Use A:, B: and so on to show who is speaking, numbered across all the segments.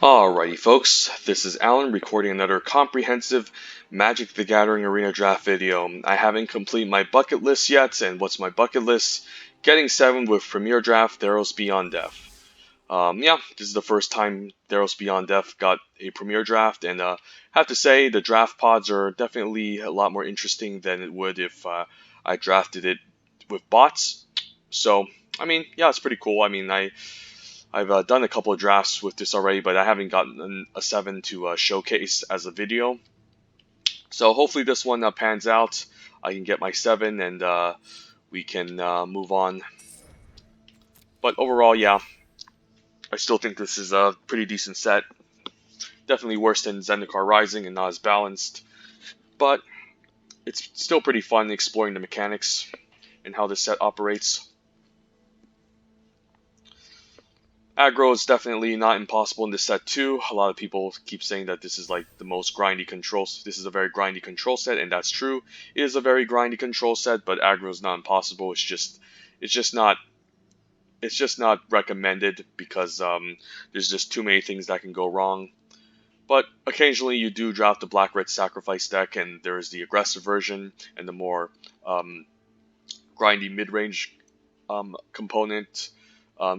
A: Alrighty, folks, this is Alan recording another comprehensive Magic the Gathering Arena Draft video. I haven't completed my bucket list yet, and what's my bucket list? Getting 7 with Premier Draft Theros Beyond Death. Yeah, this is the first time Theros Beyond Death got a Premier Draft, and have to say, the draft pods are definitely a lot more interesting than it would if I drafted it with bots. So, I mean, yeah, it's pretty cool. I mean, I've done a couple of drafts with this already, but I haven't gotten a 7 to showcase as a video. So hopefully this one pans out. I can get my 7 and we can move on. But overall, yeah, I still think this is a pretty decent set. Definitely worse than Zendikar Rising and not as balanced. But it's still pretty fun exploring the mechanics and how this set operates. Aggro is definitely not impossible in this set too. A lot of people keep saying that this is like the most grindy control. This is a very grindy control set, and that's true. It is a very grindy control set, but aggro is not impossible. It's just not recommended because there's just too many things that can go wrong. But occasionally you do draft the black-red sacrifice deck, and there is the aggressive version and the more grindy mid-range component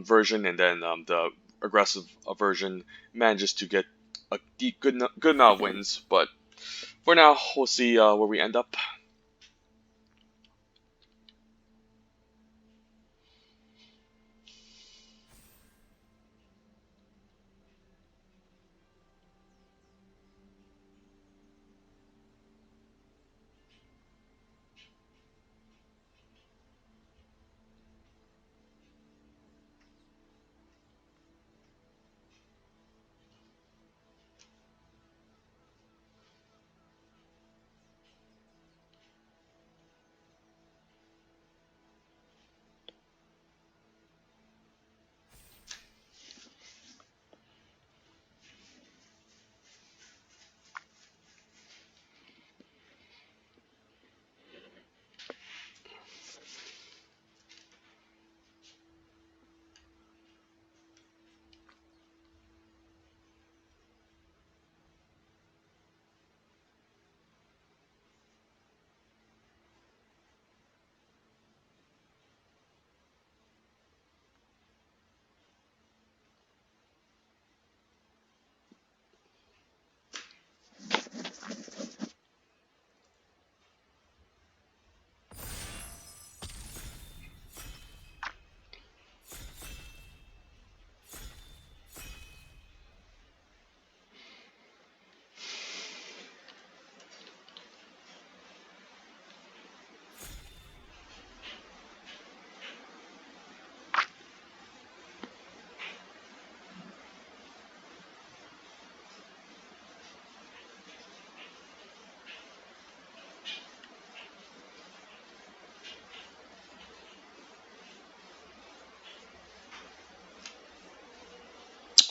A: version, and then the aggressive version manages to get a good amount of wins. But for now, we'll see where we end up.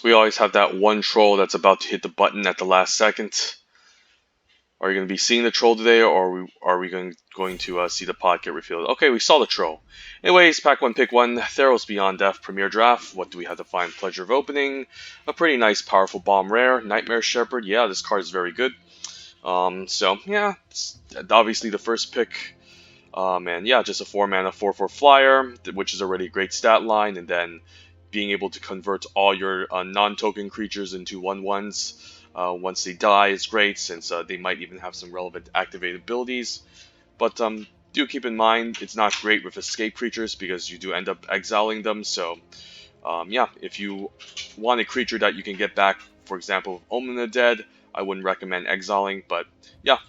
A: We always have that one troll that's about to hit the button at the last second. Are you going to be seeing the troll today, or are we going to see the pod get refilled? Okay, we saw the troll. Anyways, pack 1, pick 1, Theros Beyond Death, Premier Draft. What do we have to find? Pleasure of Opening. A pretty nice, powerful bomb rare. Nightmare Shepherd. Yeah, this card is very good. So, yeah, it's obviously the first pick. And yeah, just a 4-mana 4/4 flyer, which is already a great stat line. And then being able to convert all your non-token creatures into 1/1s once they die is great, since they might even have some relevant activated abilities. But do keep in mind, it's not great with escape creatures because you do end up exiling them. So yeah, if you want a creature that you can get back, for example, Omen of the Dead, I wouldn't recommend exiling. But yeah,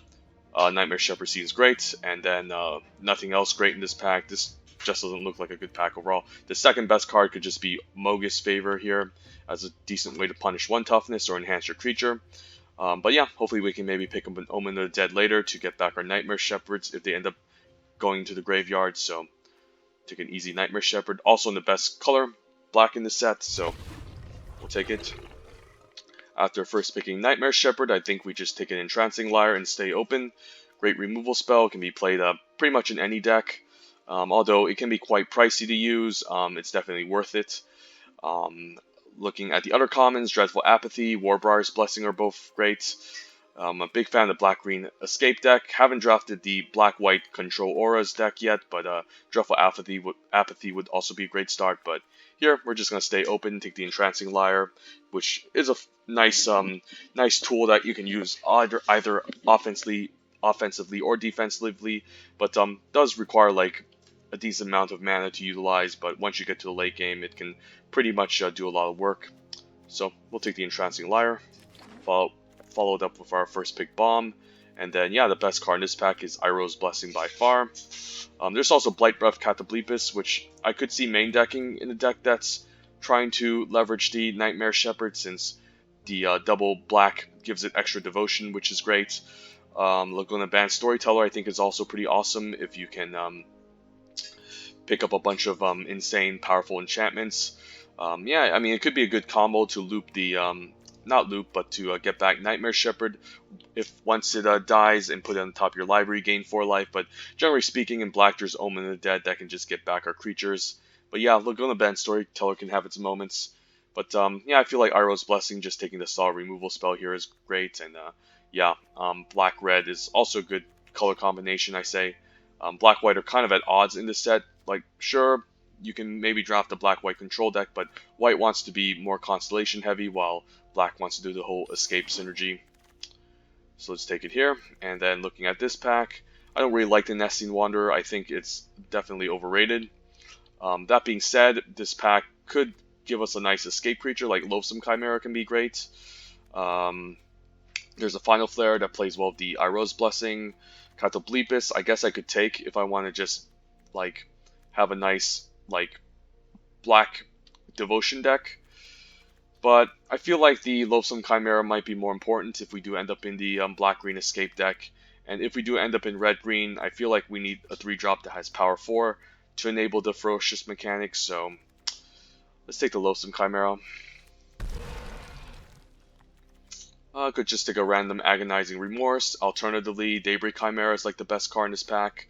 A: Nightmare Shepherd seems great, and then nothing else great in this pack. This just doesn't look like a good pack overall. The second best card could just be Mogis Favor here, as a decent way to punish 1 toughness or enhance your creature. But yeah, hopefully we can maybe pick up an Omen of the Dead later to get back our Nightmare Shepherds if they end up going to the graveyard. So take an easy Nightmare Shepherd. Also in the best color, black in the set, so we'll take it. After first picking Nightmare Shepherd, I think we just take an Entrancing Lyre and stay open. Great removal spell, can be played pretty much in any deck. Although it can be quite pricey to use, it's definitely worth it. Looking at the other commons, Dreadful Apathy, Warbriar's Blessing are both great. I'm a big fan of the black-green escape deck. Haven't drafted the black-white control auras deck yet, but Dreadful Apathy would also be a great start. But here, we're just going to stay open, take the Entrancing Lyre, which is a nice nice tool that you can use either offensively or defensively, but does require like a decent amount of mana to utilize. But once you get to the late game, it can pretty much do a lot of work. So we'll take the Entrancing Lyre, followed up with our first pick Bomb, and then yeah, the best card in this pack is Iroh's Blessing by far. There's also Blight Breath Cataplepus, which I could see main decking in a deck that's trying to leverage the Nightmare Shepherd, since the double black gives it extra devotion, which is great. Laguna Band Storyteller I think is also pretty awesome if you can pick up a bunch of insane powerful enchantments. Yeah, I mean, it could be a good combo to loop the not loop, but to get back Nightmare Shepherd if once it dies, and put it on the top of your library, gain 4 life. But generally speaking, in black there's Omen of the Dead that can just get back our creatures. But yeah, Laguna Band Storyteller can have its moments. But yeah, I feel like Iroh's Blessing, just taking the Saw removal spell here, is great. And yeah, black-red is also a good color combination, I say. Black-white are kind of at odds in this set. Like, sure, you can maybe draft a black-white control deck, but white wants to be more constellation heavy, while black wants to do the whole escape synergy. So let's take it here. And then looking at this pack, I don't really like the Nesting Wanderer. I think it's definitely overrated. That being said, this pack could give us a nice escape creature, like Loathsome Chimera can be great. There's a Final Flare that plays well with the Iroh's Blessing. Cataplepus, I guess I could take if I want to just like have a nice like black devotion deck. But I feel like the Loathsome Chimera might be more important if we do end up in the black-green escape deck. And if we do end up in red-green, I feel like we need a 3-drop that has power 4 to enable the ferocious mechanics. So let's take the Loathsome Chimera. Could just take a random Agonizing Remorse. Alternatively, Daybreak Chimera is like the best card in this pack.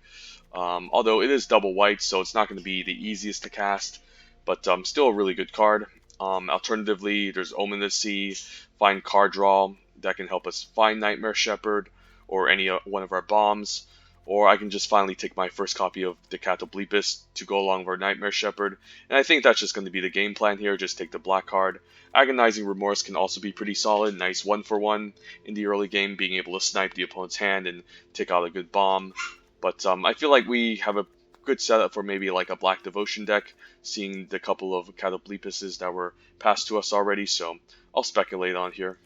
A: Although it is double white, so it's not going to be the easiest to cast, but still a really good card. Alternatively, there's Omen of the Sea, find card draw that can help us find Nightmare Shepherd or any one of our bombs. Or I can just finally take my first copy of the Cataplepus to go along with our Nightmare Shepherd. And I think that's just going to be the game plan here, just take the black card. Agonizing Remorse can also be pretty solid, nice 1-for-1 in the early game, being able to snipe the opponent's hand and take out a good bomb. But I feel like we have a good setup for maybe like a black devotion deck, seeing the couple of Cataplepuses that were passed to us already, so I'll speculate on here.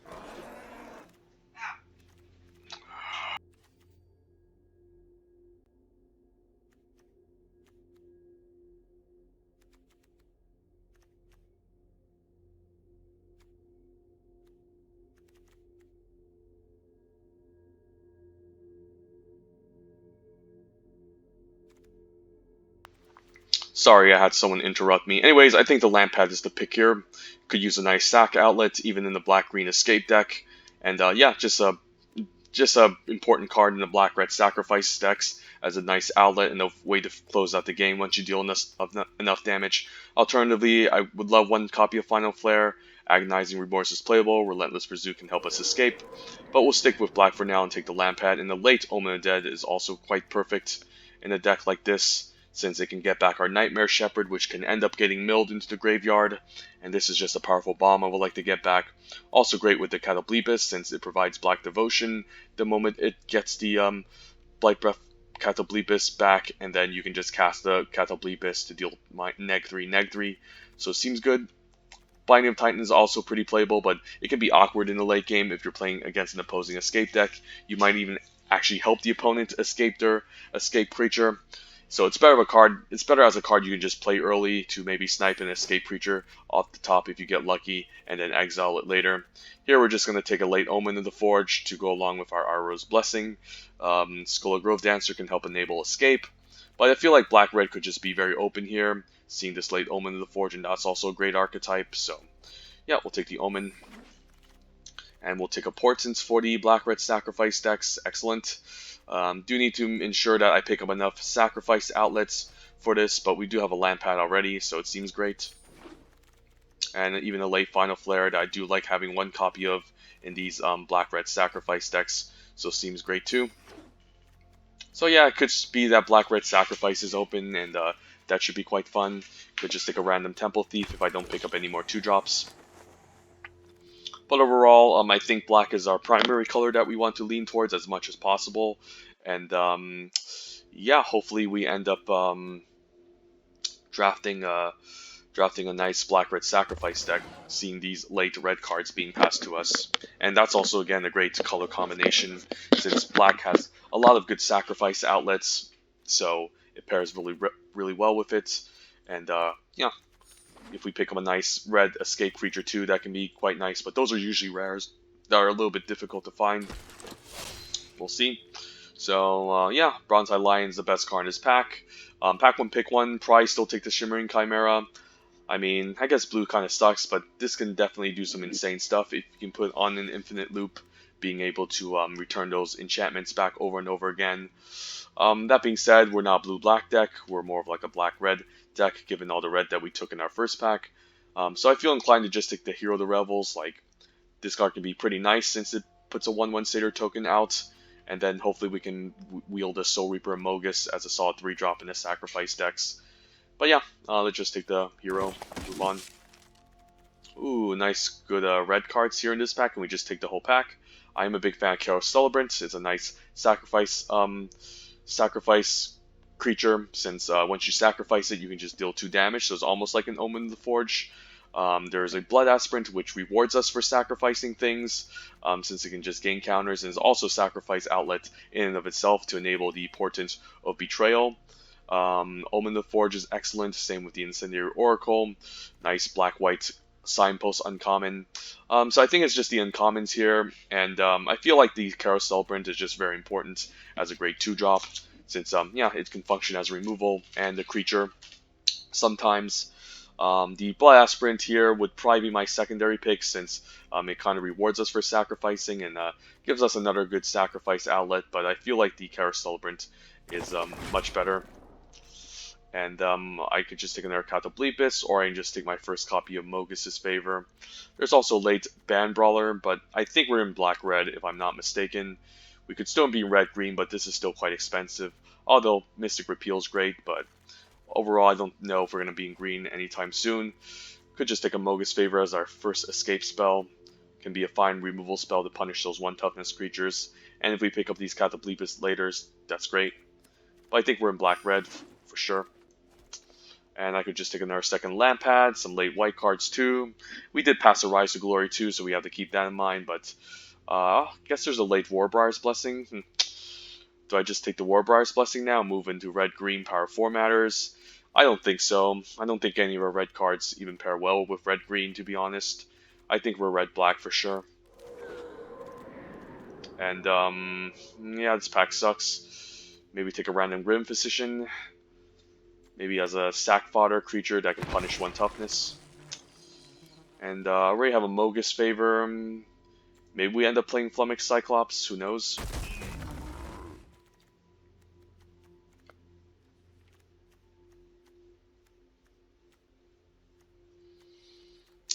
A: Sorry, I had someone interrupt me. Anyways, I think the Lampad is the pick here. Could use a nice sack outlet, even in the black-green escape deck. And yeah, just a important card in the black-red sacrifice decks as a nice outlet and a way to close out the game once you deal enough damage. Alternatively, I would love one copy of Final Flare. Agonizing Remorse is playable. Relentless Pursuit can help us escape. But we'll stick with black for now and take the Lampad. And the late Omen of the Dead is also quite perfect in a deck like this, since it can get back our Nightmare Shepherd, which can end up getting milled into the graveyard, and this is just a powerful bomb I would like to get back. Also great with the Cataplepus, since it provides black devotion the moment it gets the Blight Breath Cataplepus back, and then you can just cast the Cataplepus to deal -3/-3, so it seems good. Binding of Titan is also pretty playable, but it can be awkward in the late game if you're playing against an opposing escape deck. You might even actually help the opponent escape their escape creature. So it's better as a card you can just play early to maybe snipe an escape creature off the top if you get lucky, and then exile it later. Here we're just going to take a late Omen of the Forge to go along with our Iroh's Blessing. Skull Grove Dancer can help enable escape, but I feel like black-red could just be very open here, seeing this late Omen of the Forge, and that's also a great archetype. So yeah, we'll take the Omen. And we'll take a Portents for the black-red sacrifice decks. Excellent. Do need to ensure that I pick up enough sacrifice outlets for this, but we do have a Lampad already, so it seems great. and even a late Final Flare that I do like having one copy of in these black-red sacrifice decks, so seems great too. So yeah, it could be that black-red sacrifice is open, and that should be quite fun. Could just take a random Temple Thief if I don't pick up any more 2-drops. But overall, I think black is our primary color that we want to lean towards as much as possible. And yeah, hopefully we end up drafting a nice black-red sacrifice deck, seeing these late red cards being passed to us. And that's also, again, a great color combination, since black has a lot of good sacrifice outlets, so it pairs really well with it. And yeah, if we pick up a nice red escape creature too, that can be quite nice, but those are usually rares that are a little bit difficult to find. We'll see. So yeah, Bronze-Eye Lion is the best card in this pack. Pack 1, pick 1, probably still take the Shimmering Chimera. I mean, I guess blue kind of sucks, but this can definitely do some insane stuff if you can put on an infinite loop, being able to return those enchantments back over and over again. That being said, we're not a blue-black deck. We're more of like a black-red deck, given all the red that we took in our first pack. So I feel inclined to just take the Hero of the Revels. Like, this card can be pretty nice since it puts a 1/1 Satyr token out, and then hopefully we can wield a Soul Reaper and Mogus as a solid 3-drop in the sacrifice decks. But yeah, let's just take the hero, move on. Ooh, nice, good red cards here in this pack, and we just take the whole pack. I am a big fan of Theros Celebrant. It's a nice sacrifice creature, since once you sacrifice it, you can just deal 2 damage, so it's almost like an Omen of the Forge. There's a Blood Aspirant, which rewards us for sacrificing things, since it can just gain counters, and is also sacrifice outlet in and of itself to enable the Portent of Betrayal. Omen of the Forge is excellent, same with the Incendiary Oracle. Nice black-white Signpost uncommon. So I think it's just the uncommons here, and I feel like the Carousel Celebrant is just very important as a great 2-drop, since yeah, it can function as removal and a creature sometimes. The Blood Aspirant here would probably be my secondary pick, since it kind of rewards us for sacrificing and gives us another good sacrifice outlet, but I feel like the Carousel Celebrant is much better. And I could just take another Catoblepus, or I can just take my first copy of Mogus's Favor. There's also late Band Brawler, but I think we're in black-red if I'm not mistaken. We could still be red-green, but this is still quite expensive. Although Mystic Repeal is great, but overall I don't know if we're going to be in green anytime soon. Could just take a Mogus Favor as our first escape spell. Can be a fine removal spell to punish those 1-toughness creatures. And if we pick up these Catoblepus later, that's great. But I think we're in black-red for sure. And I could just take another second Lampad, some late white cards too. We did pass a Rise to Glory too, so we have to keep that in mind. But I guess there's a late Warbriar's Blessing. Do I just take the Warbriar's Blessing now, move into red-green Power 4 matters? I don't think so. I don't think any of our red cards even pair well with red-green, to be honest. I think we're red-black for sure. And yeah, this pack sucks. Maybe take a random Grim Physician. Maybe as a sack fodder creature that can punish 1 toughness. And I already have a Mogus Favor. Maybe we end up playing Flummox Cyclops, who knows?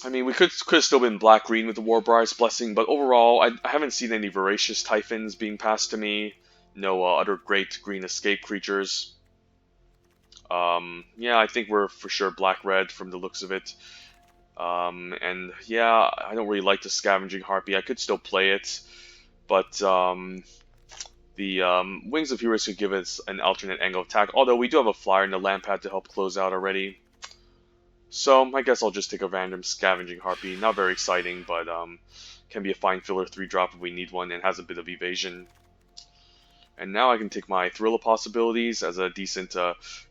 A: I mean, we could have still been black-green with the Warbriar's Blessing, but overall, I haven't seen any Voracious Typhons being passed to me. No other great green escape creatures. Yeah, I think we're for sure black-red from the looks of it. And yeah, I don't really like the Scavenging Harpy. I could still play it, but the Wings of Heroes could give us an alternate angle of attack, although we do have a flyer in the Lampad to help close out already. So I guess I'll just take a random Scavenging Harpy. Not very exciting, but can be a fine filler 3-drop if we need one, and has a bit of evasion. And now I can take my Thrill of Possibilities as a decent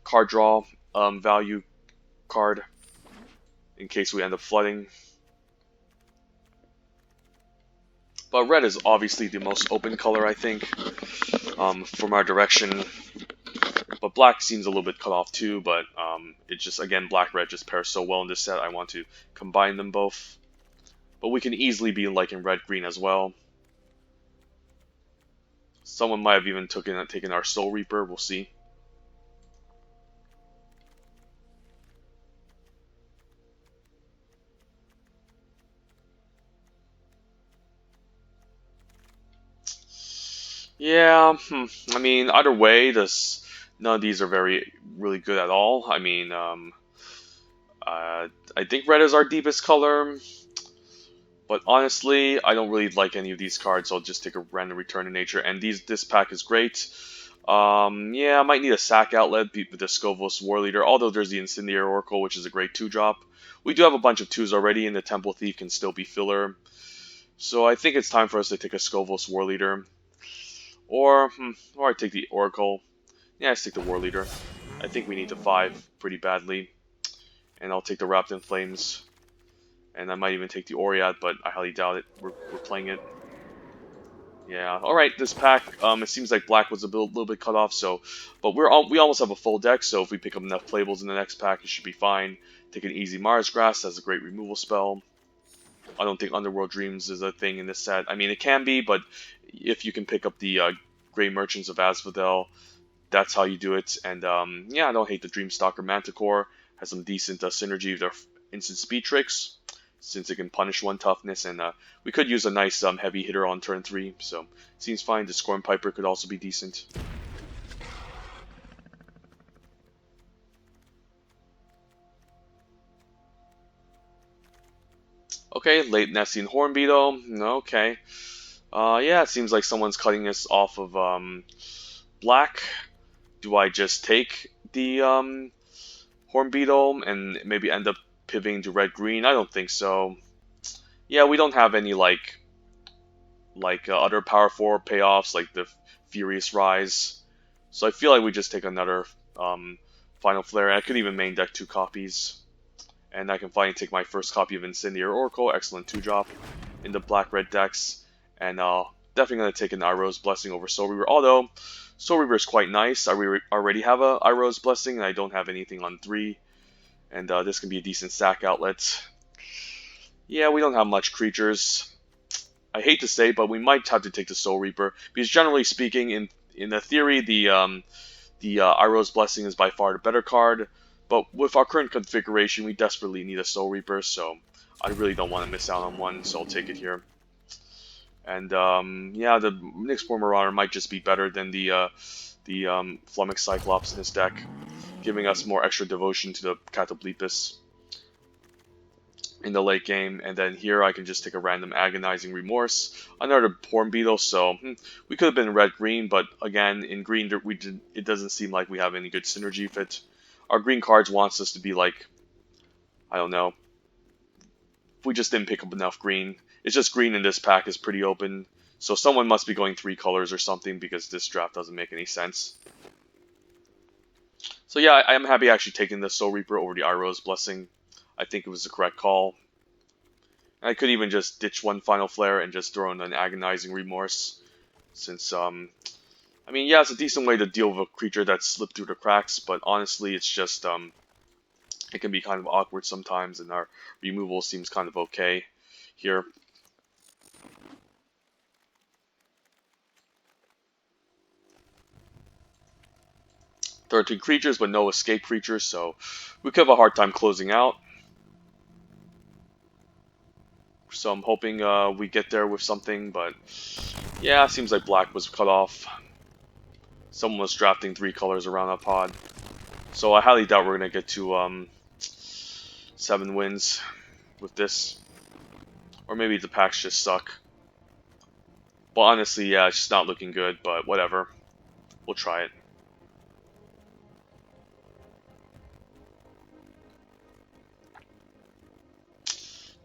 A: card draw value card in case we end up flooding. But red is obviously the most open color, I think, from our direction. But black seems a little bit cut off too, but it's just, again, black-red just pairs so well in this set, I want to combine them both. But we can easily be like in red-green as well. Someone might have even taken our Soul Reaper, we'll see. Yeah, I mean, either way, none of these are really good at all. I mean, I think red is our deepest color, but honestly, I don't really like any of these cards, so I'll just take a random return to nature. And this pack is great. Yeah, I might need a sack outlet with the Scovos War Leader, although there's the Incendiary Oracle, which is a great 2-drop. We do have a bunch of 2s already, and the Temple Thief can still be filler. So I think it's time for us to take a Scovos War Leader. Or I take the Oracle. Yeah, I take the War Leader. I think we need the 5 pretty badly. And I'll take the Wrapped in Flames. And I might even take the Oriad, but I highly doubt it. We're playing it. Yeah. All right. This pack. It seems like black was a little bit cut off. But we almost have a full deck. So if we pick up enough playables in the next pack, it should be fine. Take an easy Mars Grass. That's a great removal spell. I don't think Underworld Dreams is a thing in this set. I mean, it can be, but if you can pick up the Grey Merchants of Asphodel, that's how you do it. And yeah, I don't hate the Dreamstalker Manticore. Has some decent synergy with their instant speed tricks, since it can punish 1 toughness. And we could use a nice heavy hitter on turn 3, so seems fine. The Scorn Piper could also be decent. Okay, late Nessian Hornbeetle. Okay. Yeah, it seems like someone's cutting us off of black. Do I just take the Hornbeetle and maybe end up pivoting to red-green? I don't think so. Yeah, we don't have any like other power 4 payoffs like the Furious Rise. So I feel like we just take another Final Flare. I could even main deck 2 copies. And I can finally take my first copy of Incendiary Oracle, excellent 2-drop, in the black-red decks. And definitely going to take an Iroh's Blessing over Soul Reaver. Although, Soul Reaver is quite nice. I already have a Iroh's Blessing, and I don't have anything on 3. And this can be a decent sack outlet. Yeah, we don't have much creatures. I hate to say, but we might have to take the Soul Reaper. Because generally speaking, in the theory, the Iroh's Blessing is by far the better card. But with our current configuration, we desperately need a Soul Reaper, so I really don't want to miss out on one, so I'll take it here. And yeah, the Nyxbor Marauder might just be better than the Flummox Cyclops in this deck, giving us more extra devotion to the Catoblepus in the late game. And then here I can just take a random Agonizing Remorse, another Hornbeetle. So we could have been red-green, but again, in green it doesn't seem like we have any good synergy fit. Our green cards wants us to be like, I don't know, we just didn't pick up enough green. It's just green in this pack is pretty open, so someone must be going 3 colors or something, because this draft doesn't make any sense. So yeah, I am happy actually taking the Soul Reaper over the Iroh's Blessing. I think it was the correct call. And I could even just ditch 1 Final Flare and just throw in an Agonizing Remorse, since I mean, yeah, it's a decent way to deal with a creature that slipped through the cracks, but honestly, it's just, it can be kind of awkward sometimes, and our removal seems kind of okay here. There are 2 creatures, but no escape creatures, so we could have a hard time closing out. So I'm hoping we get there with something, but yeah, it seems like black was cut off. Someone was drafting 3 colors around that pod. So I highly doubt we're going to get to 7 wins with this. Or maybe the packs just suck. But honestly, yeah, it's just not looking good, but whatever. We'll try it.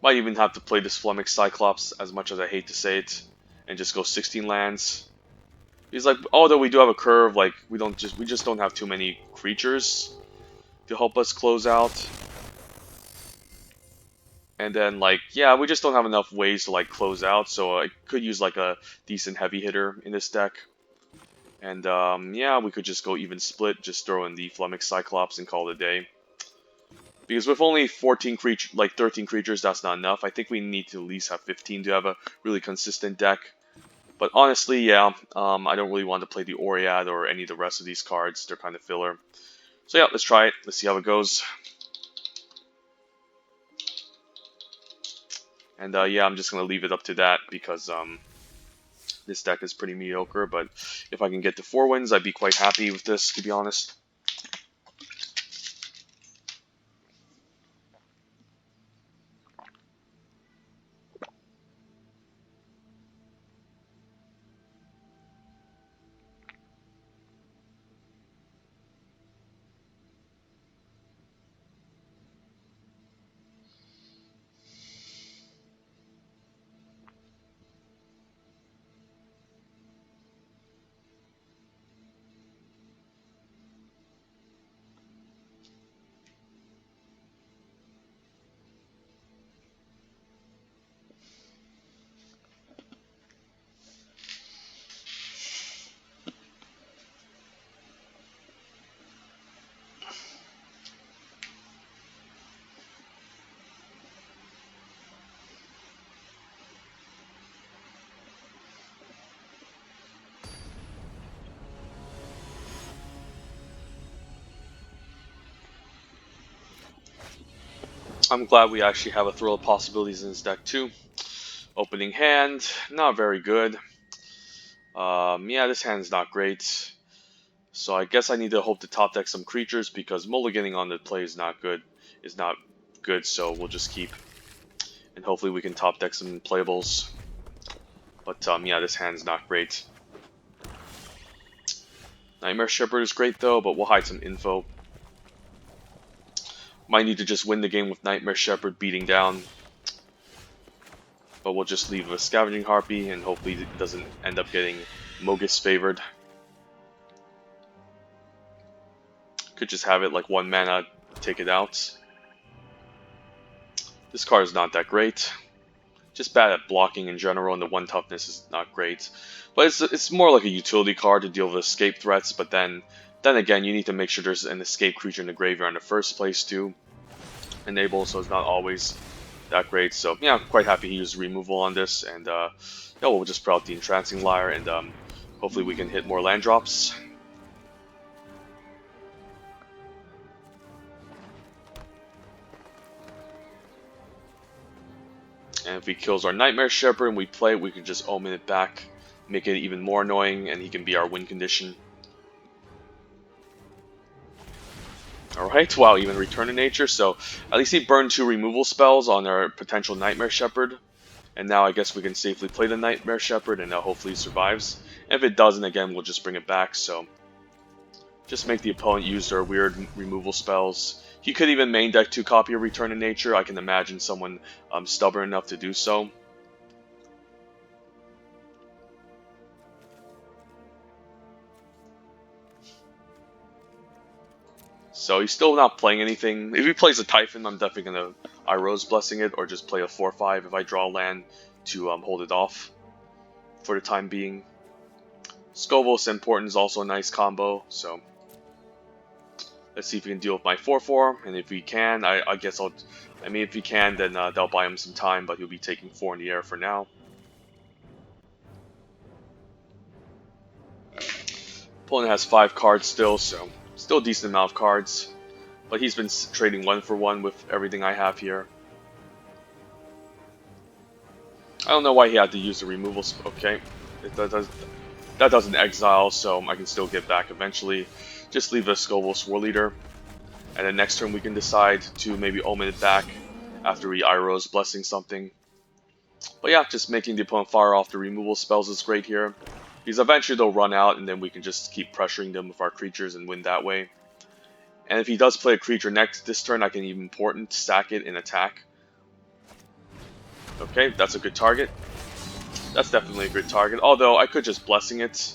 A: Might even have to play this Flummox Cyclops, as much as I hate to say it, and just go 16 lands. Because like, although we do have a curve, like we just don't have too many creatures to help us close out. And then like, yeah, we just don't have enough ways to like close out, so I could use like a decent heavy hitter in this deck. And yeah, we could just go even split, just throw in the Flummox Cyclops and call it a day. Because with only 13 creatures, that's not enough. I think we need to at least have 15 to have a really consistent deck. But honestly, yeah, I don't really want to play the Oriad or any of the rest of these cards. They're kind of filler. So yeah, let's try it. Let's see how it goes. And yeah, I'm just going to leave it up to that because This deck is pretty mediocre, but if I can get to 4 wins, I'd be quite happy with this, to be honest. I'm glad we actually have a thrill of possibilities in this deck too. Opening hand, not very good. Yeah, this hand's not great. So I guess I need to hope to top deck some creatures because mulliganing on the play is not good. So we'll just keep, and hopefully we can top deck some playables. But yeah, this hand's not great. Nightmare Shepherd is great though, but we'll hide some info. Might need to just win the game with Nightmare Shepherd beating down. But we'll just leave a Scavenging Harpy and hopefully it doesn't end up getting Mogis favored. Could just have it like 1 mana, take it out. This card is not that great. Just bad at blocking in general, and the 1 toughness is not great. But it's more like a utility card to deal with escape threats, but then again, you need to make sure there's an escape creature in the graveyard in the first place to enable, so it's not always that great. So yeah, I'm quite happy he used removal on this, and yeah, we'll just put out the Entrancing Lyre, and hopefully we can hit more land drops. And if he kills our Nightmare Shepherd and we play it, we can just omen it back, make it even more annoying, and he can be our win condition. Alright, wow, even Return to Nature, so at least he burned 2 removal spells on our potential Nightmare Shepherd. And now I guess we can safely play the Nightmare Shepherd, and hopefully he survives. And if it doesn't, again, we'll just bring it back, so just make the opponent use their weird removal spells. He could even main deck 2 copy of Return to Nature. I can imagine someone stubborn enough to do so. So he's still not playing anything. If he plays a Typhon, I'm definitely going to Iroh's Blessing it, or just play a 4/5 if I draw land to hold it off for the time being. Scovos Important is also a nice combo, so let's see if we can deal with my 4/4, and if we can, I guess if he can, then that'll buy him some time, but he'll be taking 4 in the air for now. Opponent has 5 cards still, so still a decent amount of cards. But he's been trading 1 for 1 with everything I have here. I don't know why he had to use the removal. Okay, that doesn't exile, so I can still get back eventually. Just leave a Scovos War Leader, and then next turn we can decide to maybe omen it back after we Iroh's Blessing something. But yeah, just making the opponent fire off the removal spells is great here, because eventually they'll run out, and then we can just keep pressuring them with our creatures and win that way. And if he does play a creature this turn, I can even important sack it and attack. Okay, that's a good target. That's definitely a good target, although I could just Blessing it.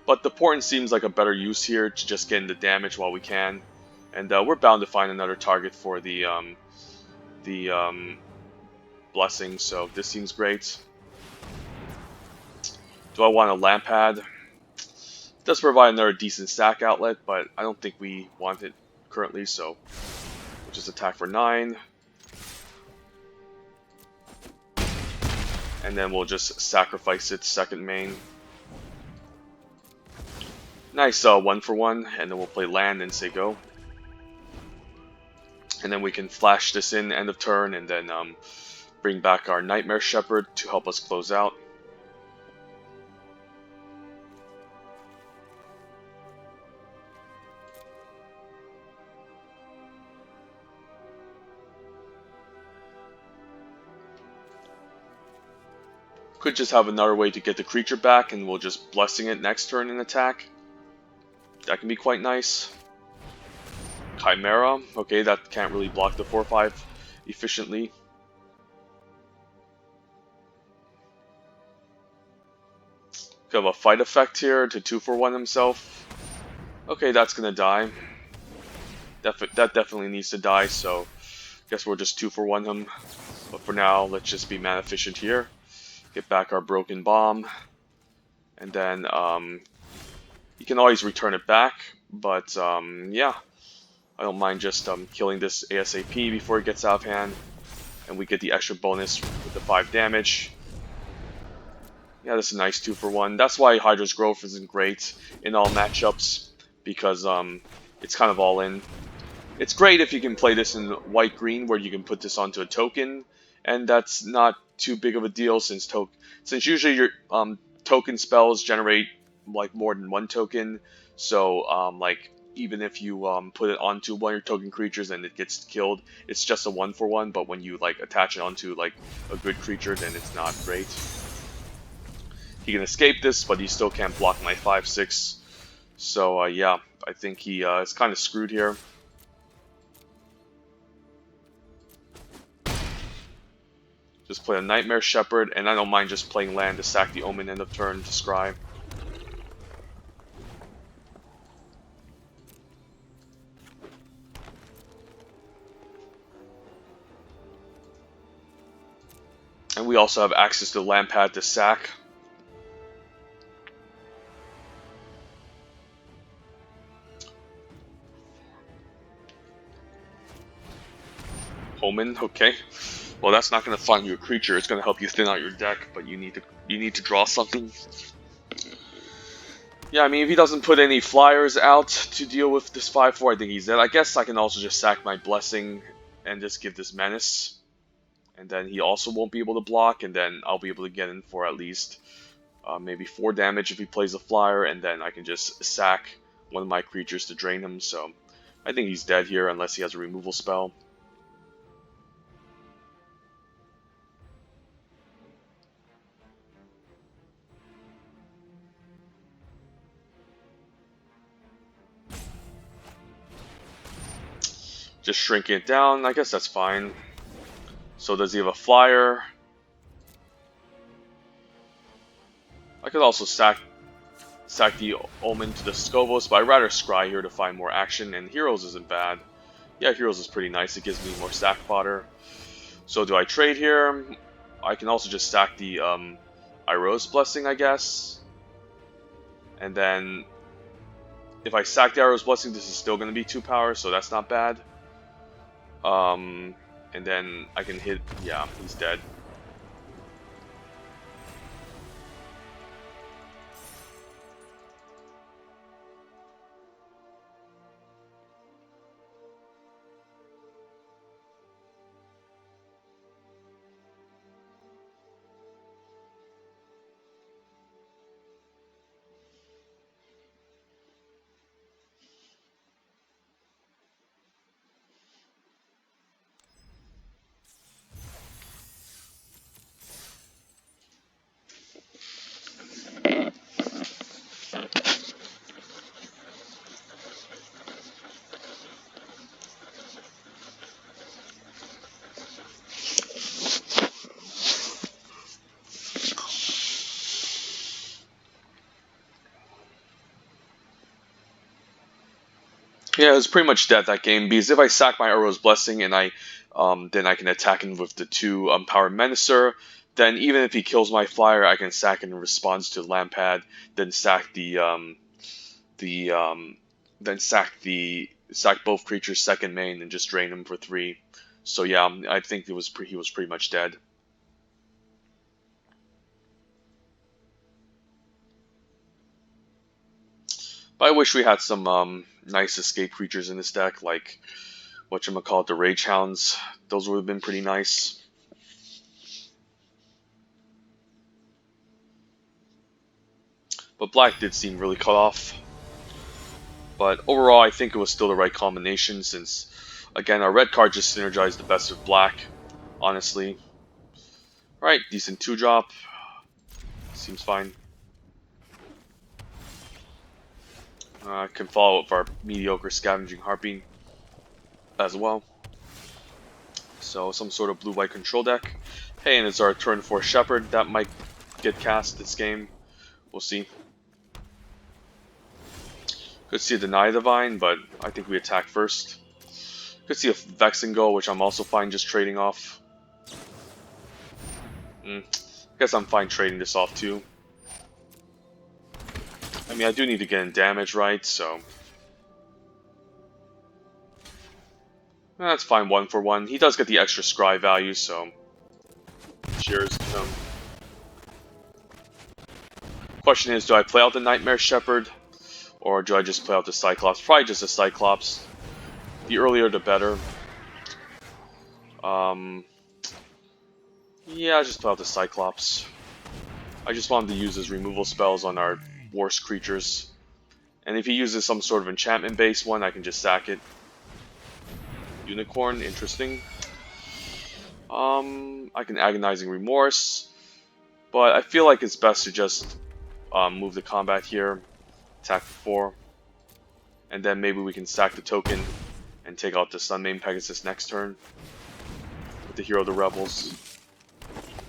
A: But the Portent seems like a better use here to just get into damage while we can. And we're bound to find another target for the Blessing, so this seems great. Do I want a Lampad? It does provide another decent sack outlet, but I don't think we want it currently, so we'll just attack for 9. And then we'll just sacrifice its second main. Nice 1 for 1, and then we'll play land and say go. And then we can flash this in end of turn, and then bring back our Nightmare Shepherd to help us close out. Could just have another way to get the creature back, and we'll just blessing it next turn and attack. That can be quite nice. Chimera, okay, that can't really block the 4/5 efficiently. Could have a fight effect here to 2/1 himself. Okay, that's gonna die. That definitely needs to die, so guess we'll just 2/1 him. But for now, let's just be mana efficient here. Get back our broken bomb. And then you can always return it back. But yeah, I don't mind just killing this ASAP before it gets out of hand. And we get the extra bonus with the 5 damage. Yeah, this is a nice 2/1. That's why Hydra's Growth isn't great in all matchups, because it's kind of all in. It's great if you can play this in white-green, where you can put this onto a token, and that's not too big of a deal since usually your token spells generate like more than one token. So like even if you put it onto one of your token creatures and it gets killed, it's just a 1/1. But when you like attach it onto like a good creature, then it's not great. He can escape this, but he still can't block my 5/6. So yeah, I think he is kind of screwed here. Just play a Nightmare Shepherd, and I don't mind just playing land to sack the Omen end of turn to scry. And we also have access to land pad to sack. Omen, okay. Well, that's not going to find you a creature. It's going to help you thin out your deck, but you need to draw something. Yeah, I mean, if he doesn't put any flyers out to deal with this 5/4, I think he's dead. I guess I can also just sack my Blessing and just give this Menace. And then he also won't be able to block, and then I'll be able to get in for at least maybe 4 damage if he plays a flyer, and then I can just sack one of my creatures to drain him. So I think he's dead here unless he has a removal spell. Just shrinking it down, I guess that's fine. So does he have a flyer? I could also sack the Omen to the Scovos, but I'd rather scry here to find more action, and Heroes isn't bad. Yeah, Heroes is pretty nice, it gives me more sack fodder. So do I trade here? I can also just sack the Iroh's Blessing, I guess. And then if I sack the Iroh's Blessing, this is still going to be 2 power, so that's not bad. And then I can hit, yeah, he's dead. Yeah, it was pretty much dead that game, because if I sack my Iroh's Blessing and then I can attack him with the 2 Power Menacer, then even if he kills my flyer, I can sack in response to Lampad, then sack sack both creatures' second main and just drain them for 3. So yeah, I think he was pretty much dead. But I wish we had some nice escape creatures in this deck, like whatchamacallit, the Rage Hounds. Those would have been pretty nice. But black did seem really cut off. But overall, I think it was still the right combination, since, again, our red card just synergized the best with black, honestly. Right, decent 2-drop. Seems fine. Can follow up with our Mediocre Scavenging Harpy as well. So some sort of blue-white control deck. Hey, and it's our turn 4 Shepherd. That might get cast this game. We'll see. Could see a Deny Divine, but I think we attack first. Could see a Vexengo, which I'm also fine just trading off. I guess I'm fine trading this off too. I mean, I do need to get in damage, right? So that's fine, 1 for 1. He does get the extra scry value, so cheers to him. Question is, do I play out the Nightmare Shepherd, or do I just play out the Cyclops? Probably just the Cyclops. The earlier the better. Yeah, I'll just play out the Cyclops. I just wanted to use his removal spells on our worst creatures. And if he uses some sort of enchantment-based one, I can just sack it. Unicorn, interesting. I can Agonizing Remorse, but I feel like it's best to just move the combat here, attack for 4, and then maybe we can sack the token and take out the Sunmane Pegasus next turn with the Hero of the Rebels,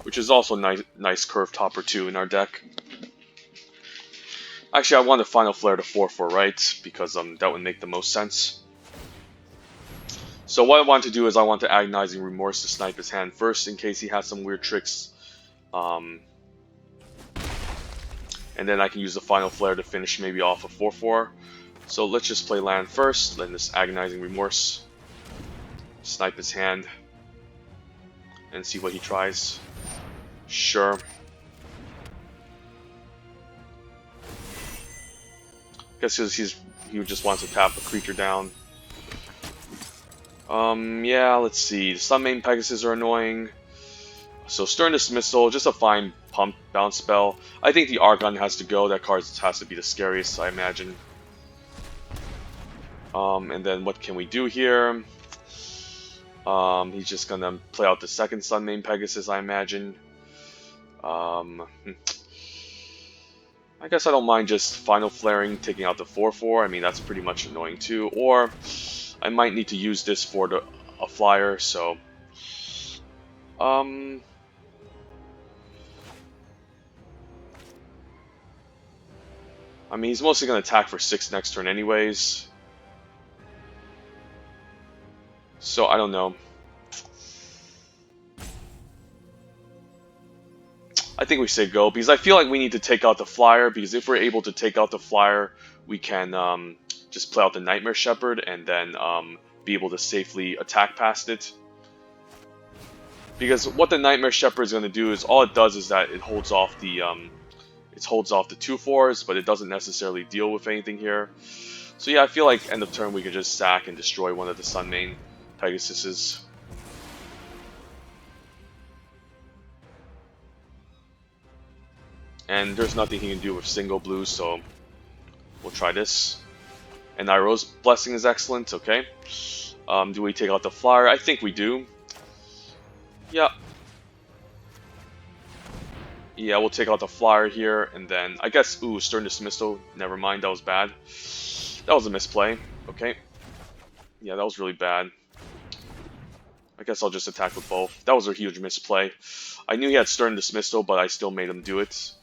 A: which is also nice curve topper too in our deck. Actually, I want to Final Flare to 4/4, right? Because that would make the most sense. So what I want to do is I want to Agonizing Remorse to snipe his hand first in case he has some weird tricks. And then I can use the Final Flare to finish maybe off a 4/4. So let's just play land first, then this Agonizing Remorse. Snipe his hand. And see what he tries. Sure. Guess he just wants to tap a creature down. Yeah, let's see. The Sunmane Pegasus are annoying. So Stern Dismissal, just a fine pump bounce spell. I think the Argon has to go. That card has to be the scariest, I imagine. And then what can we do here? He's just gonna play out the second Sunmane Pegasus, I imagine. I guess I don't mind just Final Flaring, taking out the 4/4. I mean, that's pretty much annoying too. Or I might need to use this for a flyer, so I mean, he's mostly going to attack for 6 next turn anyways. So, I don't know. I think we say go, because I feel like we need to take out the flyer, because if we're able to take out the flyer, we can just play out the Nightmare Shepherd, and then be able to safely attack past it. Because what the Nightmare Shepherd is going to do is, all it does is that it holds off the 2/4s, but it doesn't necessarily deal with anything here. So yeah, I feel like end of turn we could just sack and destroy one of the Sunmane Pegasuses. And there's nothing he can do with single blue, so we'll try this. And Iroh's Blessing is excellent, okay. Do we take out the flyer? I think we do. Yeah. Yeah, we'll take out the flyer here, and then I guess, ooh, Stern Dismissal. Never mind, that was bad. That was a misplay. Okay. Yeah, that was really bad. I guess I'll just attack with both. That was a huge misplay. I knew he had Stern Dismissal, but I still made him do it.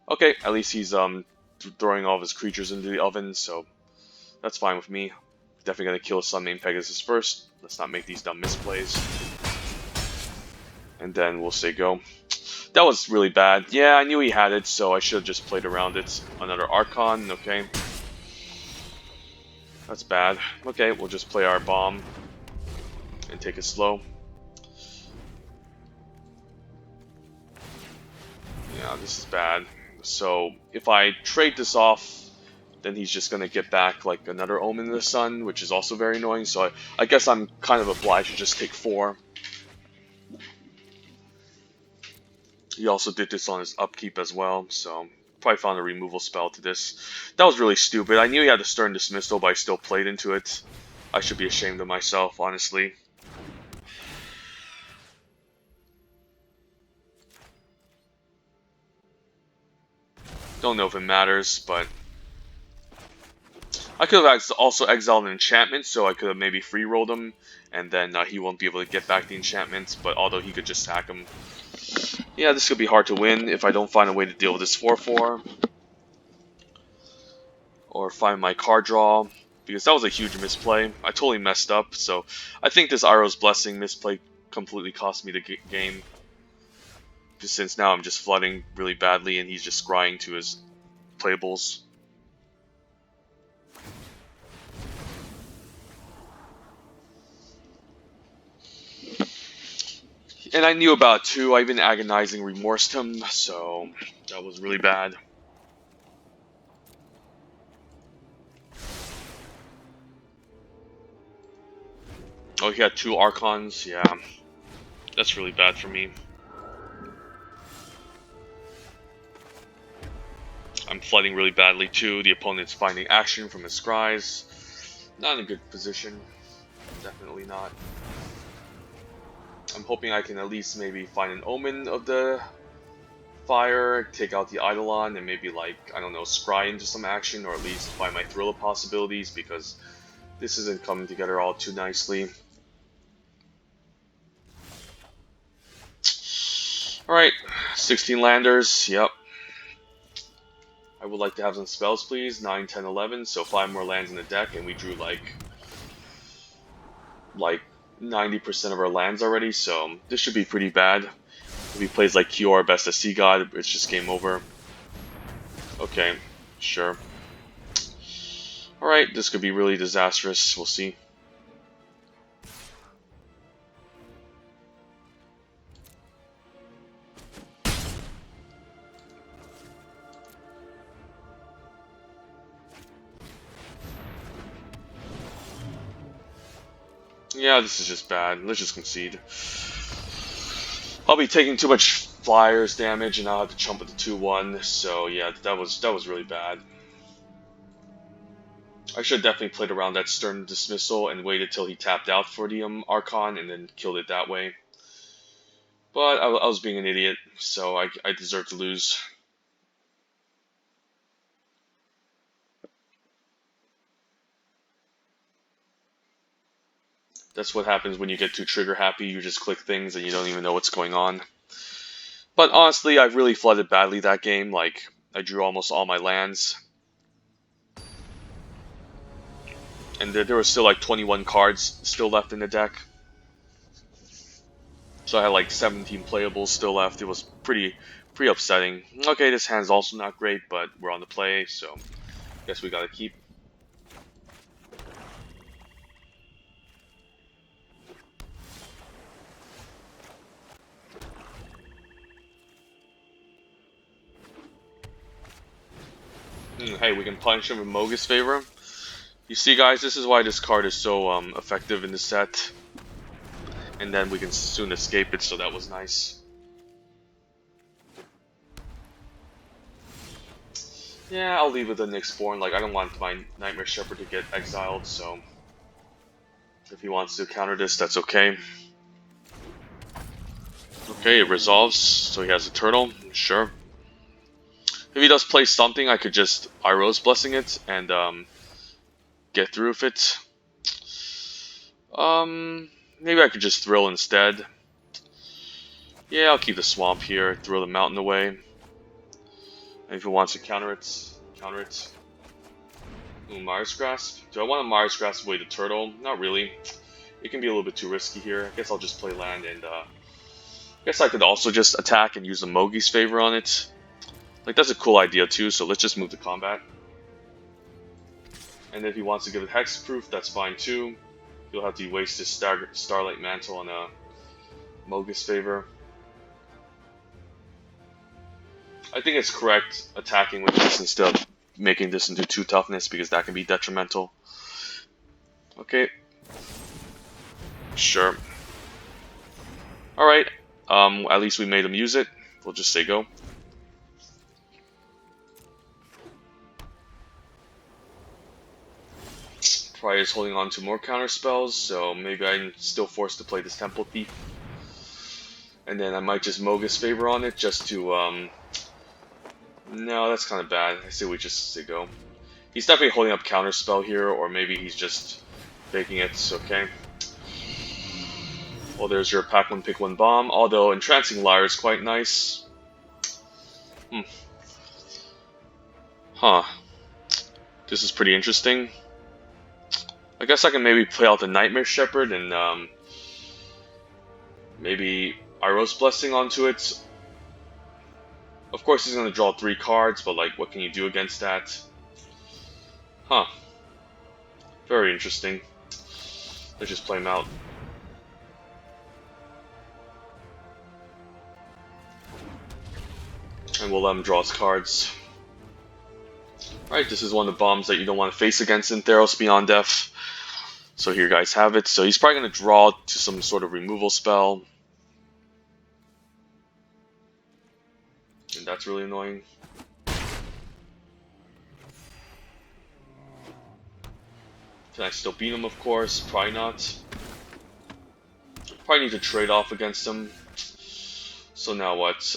A: Okay, at least he's throwing all of his creatures into the oven, so that's fine with me. Definitely gonna kill Sunmane Pegasus first. Let's not make these dumb misplays. And then we'll say go. That was really bad. Yeah, I knew he had it, so I should have just played around it. Another Archon, okay. That's bad. Okay, we'll just play our bomb and take it slow. Yeah, this is bad. So, if I trade this off, then he's just going to get back like another Omen of the Sun, which is also very annoying. So I guess I'm kind of obliged to just take 4. He also did this on his upkeep as well, so probably found a removal spell to this. That was really stupid. I knew he had a Stern Dismissal, but I still played into it. I should be ashamed of myself, honestly. Don't know if it matters, but I could have also exiled an enchantment, so I could have maybe free rolled him, and then he won't be able to get back the enchantments. But although he could just sack him, yeah, this could be hard to win if I don't find a way to deal with this 4/4 or find my card draw, because that was a huge misplay. I totally messed up, so I think this Iroh's Blessing misplay completely cost me the game. Just since now I'm just flooding really badly, and he's just scrying to his playables. And I knew about it too. I even agonizing remorsed him, so that was really bad. Oh, he had 2 Archons. Yeah, that's really bad for me. I'm flooding really badly too. The opponent's finding action from his scries. Not in a good position. Definitely not. I'm hoping I can at least maybe find an omen of the fire, take out the Eidolon, and maybe, like, I don't know, scry into some action, or at least find my Thriller possibilities, because this isn't coming together all too nicely. Alright, 16 landers, yep. I would like to have some spells, please. 9, 10, 11, so 5 more lands in the deck, and we drew like 90% of our lands already, so this should be pretty bad. If he plays like Kiora, Best of Sea God, it's just game over. Okay, sure. Alright, this could be really disastrous, we'll see. Yeah, this is just bad. Let's just concede. I'll be taking too much flyers damage, and I'll have to jump with the 2/1. So yeah, that was really bad. I should have definitely played around that Stern Dismissal and waited till he tapped out for the Archon and then killed it that way. But I was being an idiot, so I deserve to lose. That's what happens when you get too trigger happy. You just click things and you don't even know what's going on. But honestly, I really flooded badly that game. Like, I drew almost all my lands. And there was still like 21 cards still left in the deck. So I had like 17 playables still left. It was pretty upsetting. Okay, this hand's also not great, but we're on the play, so guess we gotta keep. Hey, we can punish him with Mogis Favor. You see, guys, this is why this card is so effective in the set. And then we can soon escape it, so that was nice. Yeah, I'll leave with the Nyxborn. Like, I don't want my Nightmare Shepherd to get exiled, so if he wants to counter this, that's okay. Okay, it resolves, so he has a turtle, sure. If he does play something, I could just Iroh's Blessing it and get through with it. Maybe I could just Thrill instead. Yeah, I'll keep the Swamp here, throw the Mountain away. And if he wants to counter it, counter it. Ooh, Mars Grasp. Do I want to Mars Grasp away the turtle? Not really. It can be a little bit too risky here. I guess I'll just play land, and I guess I could also just attack and use the Mogi's Favor on it. Like, that's a cool idea too, so let's just move to combat. And if he wants to give it Hexproof, that's fine too. He'll have to waste his Starlight Mantle on a Mogi's Favor. I think it's correct attacking with this instead of making this into 2 toughness, because that can be detrimental. Okay. Sure. Alright. At least we made him use it. We'll just say go. Probably is holding on to more counter spells, so maybe I'm still forced to play this Temple Thief. And then I might just Mogi's Favor on it just to No, that's kind of bad. I say we just say go. He's definitely holding up counterspell here, or maybe he's just faking it. Okay. Well, there's your pack one, pick one bomb. Although Entrancing Lyre is quite nice. Huh. This is pretty interesting. I guess I can maybe play out the Nightmare Shepherd and maybe Iros Blessing onto it. Of course, he's going to draw 3 cards, but like, what can you do against that? Huh. Very interesting. Let's just play him out. And we'll let him draw his cards. Alright, this is one of the bombs that you don't want to face against in Theros Beyond Death. So here you guys have it. So he's probably going to draw to some sort of removal spell. And that's really annoying. Can I still beat him, of course? Probably not. Probably need to trade off against him. So now what?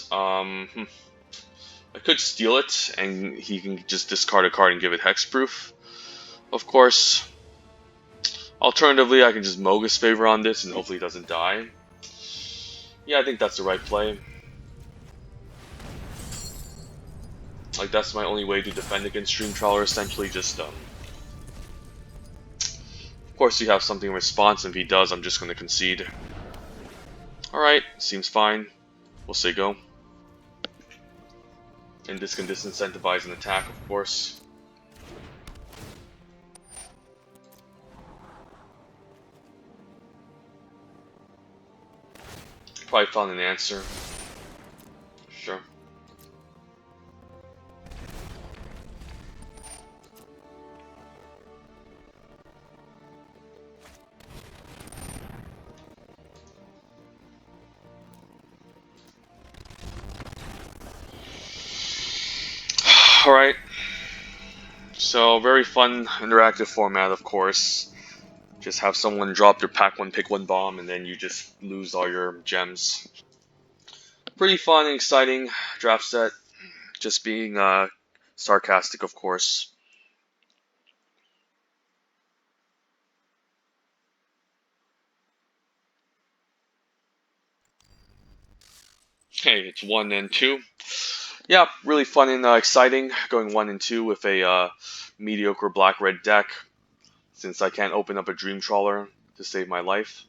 A: I could steal it, and he can just discard a card and give it hexproof. Of course. Alternatively, I can just Mogus Favor on this, and hopefully he doesn't die. Yeah, I think that's the right play. Like, that's my only way to defend against Dream Trawler, essentially just, Of course, you have something in response, and if he does, I'm just going to concede. Alright, seems fine. We'll say go. And this can disincentivize an attack, of course. Probably found an answer. Sure. Alright. So, very fun, interactive format, of course. Just have someone drop their pack one, pick one bomb, and then you just lose all your gems. Pretty fun and exciting draft set. Just being sarcastic, of course. Hey, it's 1 and 2. Yeah, really fun and exciting. Going 1 and 2 with a mediocre black-red deck. Since I can't open up a Dream Trawler to save my life.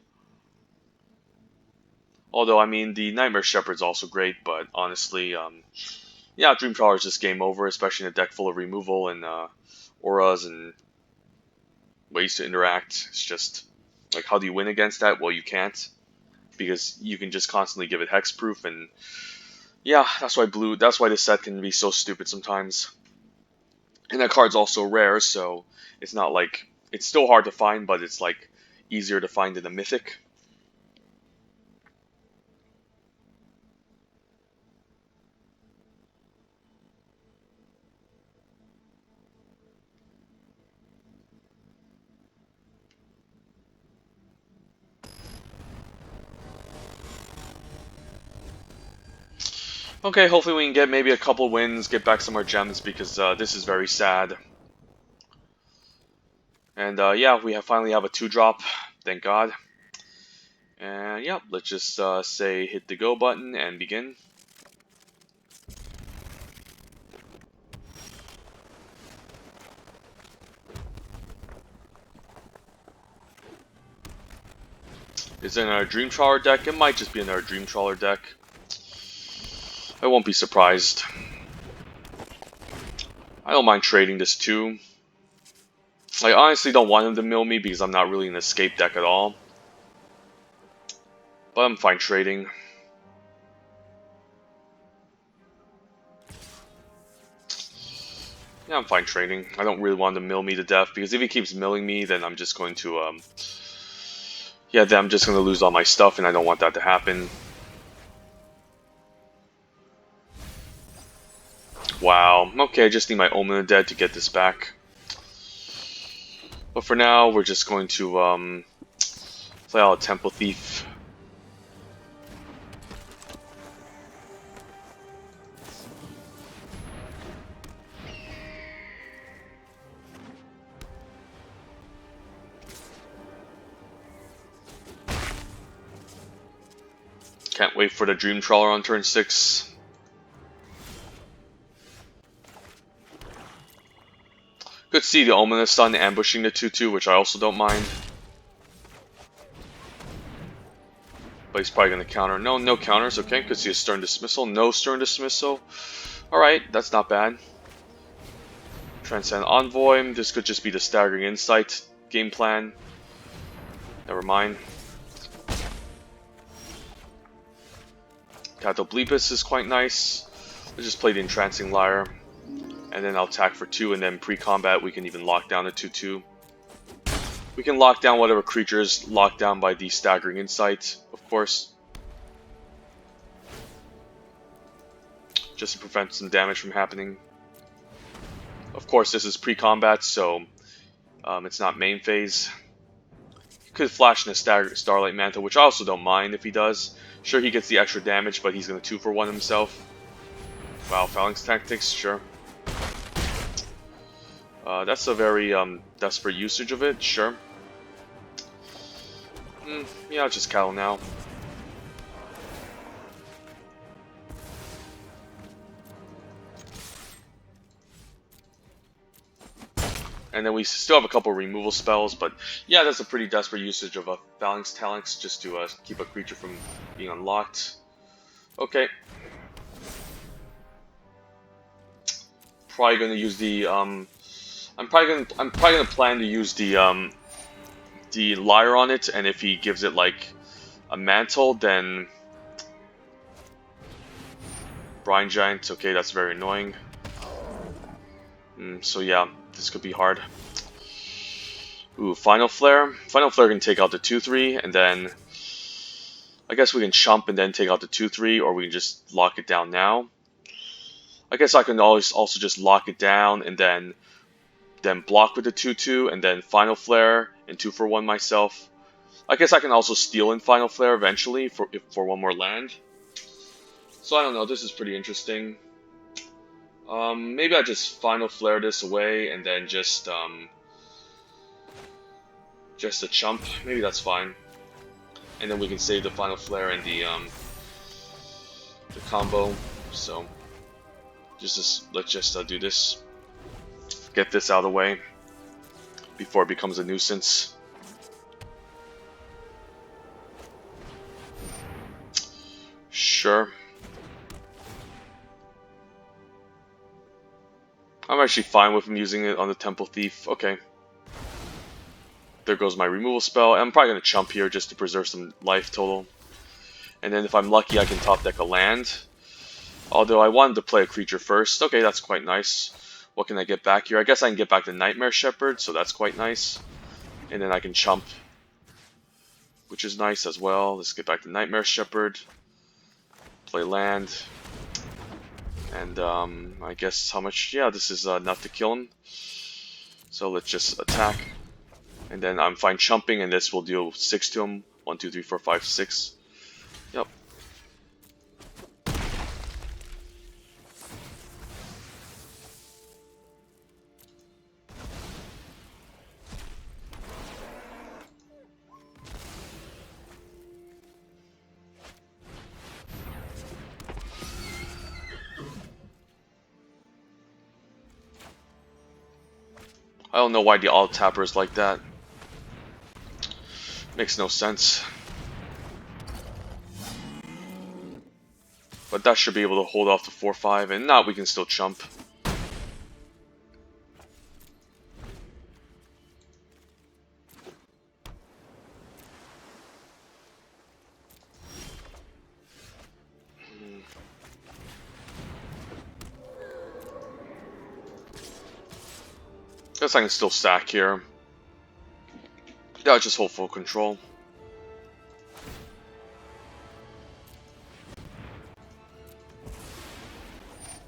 A: Although, I mean, the Nightmare Shepherd's also great, but honestly, yeah, Dream Trawler is just game over, especially in a deck full of removal and auras and ways to interact. It's just, like, how do you win against that? Well, you can't, because you can just constantly give it hexproof, and yeah, that's why this set can be so stupid sometimes. And that card's also rare, so it's not like, it's still hard to find, but it's like easier to find than a mythic. Okay, hopefully we can get maybe a couple wins, get back some more gems, because this is very sad. And yeah, we finally have a 2-drop, thank God. And yeah, let's just say hit the go button and begin. Is it another Dream Trawler deck? It might just be another Dream Trawler deck. I won't be surprised. I don't mind trading this too. I honestly don't want him to mill me because I'm not really an escape deck at all. But I'm fine trading. Yeah, I'm fine trading. I don't really want him to mill me to death because if he keeps milling me, then I'm just going to, yeah, then I'm just going to lose all my stuff and I don't want that to happen. Wow. Okay, I just need my Omen of Dead to get this back. But for now, we're just going to play out a Temple Thief. Can't wait for the Dream Trawler on turn 6. Could see the Ominous Sun ambushing the 2/2, which I also don't mind. But he's probably going to counter. No, no counters. Okay, could see a Stern Dismissal. No Stern Dismissal. Alright, that's not bad. Transcend Envoy. This could just be the Staggering Insight game plan. Never mind. Catoblepus is quite nice. Let's just play the Entrancing Lyre. And then I'll attack for 2, and then pre-combat we can even lock down the 2/2. We can lock down whatever creature is locked down by the Staggering Insight, of course. Just to prevent some damage from happening. Of course, this is pre-combat, so it's not main phase. He could flash in a Starlight Mantle, which I also don't mind if he does. Sure, he gets the extra damage, but he's going to 2-for-1 himself. Wow, Phalanx Tactics, sure. That's a very desperate usage of it, sure. Yeah, I'll just Cattle now. And then we still have a couple removal spells, but yeah, that's a pretty desperate usage of a Phalanx Talents just to keep a creature from being unlocked. Okay. Probably gonna use the I'm probably gonna plan to use the Lyre on it, and if he gives it like a mantle, then Brine Giant. Okay, that's very annoying. So yeah, this could be hard. Ooh, Final Flare. Final Flare can take out the 2/3, and then I guess we can chump and then take out the 2/3, or we can just lock it down now. I guess I can always also just lock it down and then block with the 2/2, and then Final Flare and 2-for-1 myself. I guess I can also steal in Final Flare eventually for one more land. So I don't know, this is pretty interesting. Maybe I just Final Flare this away and then just a chump. Maybe that's fine. And then we can save the Final Flare and the combo. So let's just do this. Get this out of the way before it becomes a nuisance. Sure. I'm actually fine with him using it on the Temple Thief. Okay. There goes my removal spell. I'm probably going to chump here just to preserve some life total. And then if I'm lucky, I can top deck a land. Although I wanted to play a creature first. Okay, that's quite nice. What can I get back here? I guess I can get back the Nightmare Shepherd, so that's quite nice. And then I can chump, which is nice as well. Let's get back the Nightmare Shepherd. Play land. And I guess how much? Yeah, this is enough to kill him. So let's just attack. And then I'm fine chumping, and this will deal 6 to him. 1, 2, 3, 4, 5, 6. Yep. I don't know why the alt tapper is like that. Makes no sense. But that should be able to hold off the 4/5, and not we can still chump. Guess I can still stack here. Yeah, just hold full control.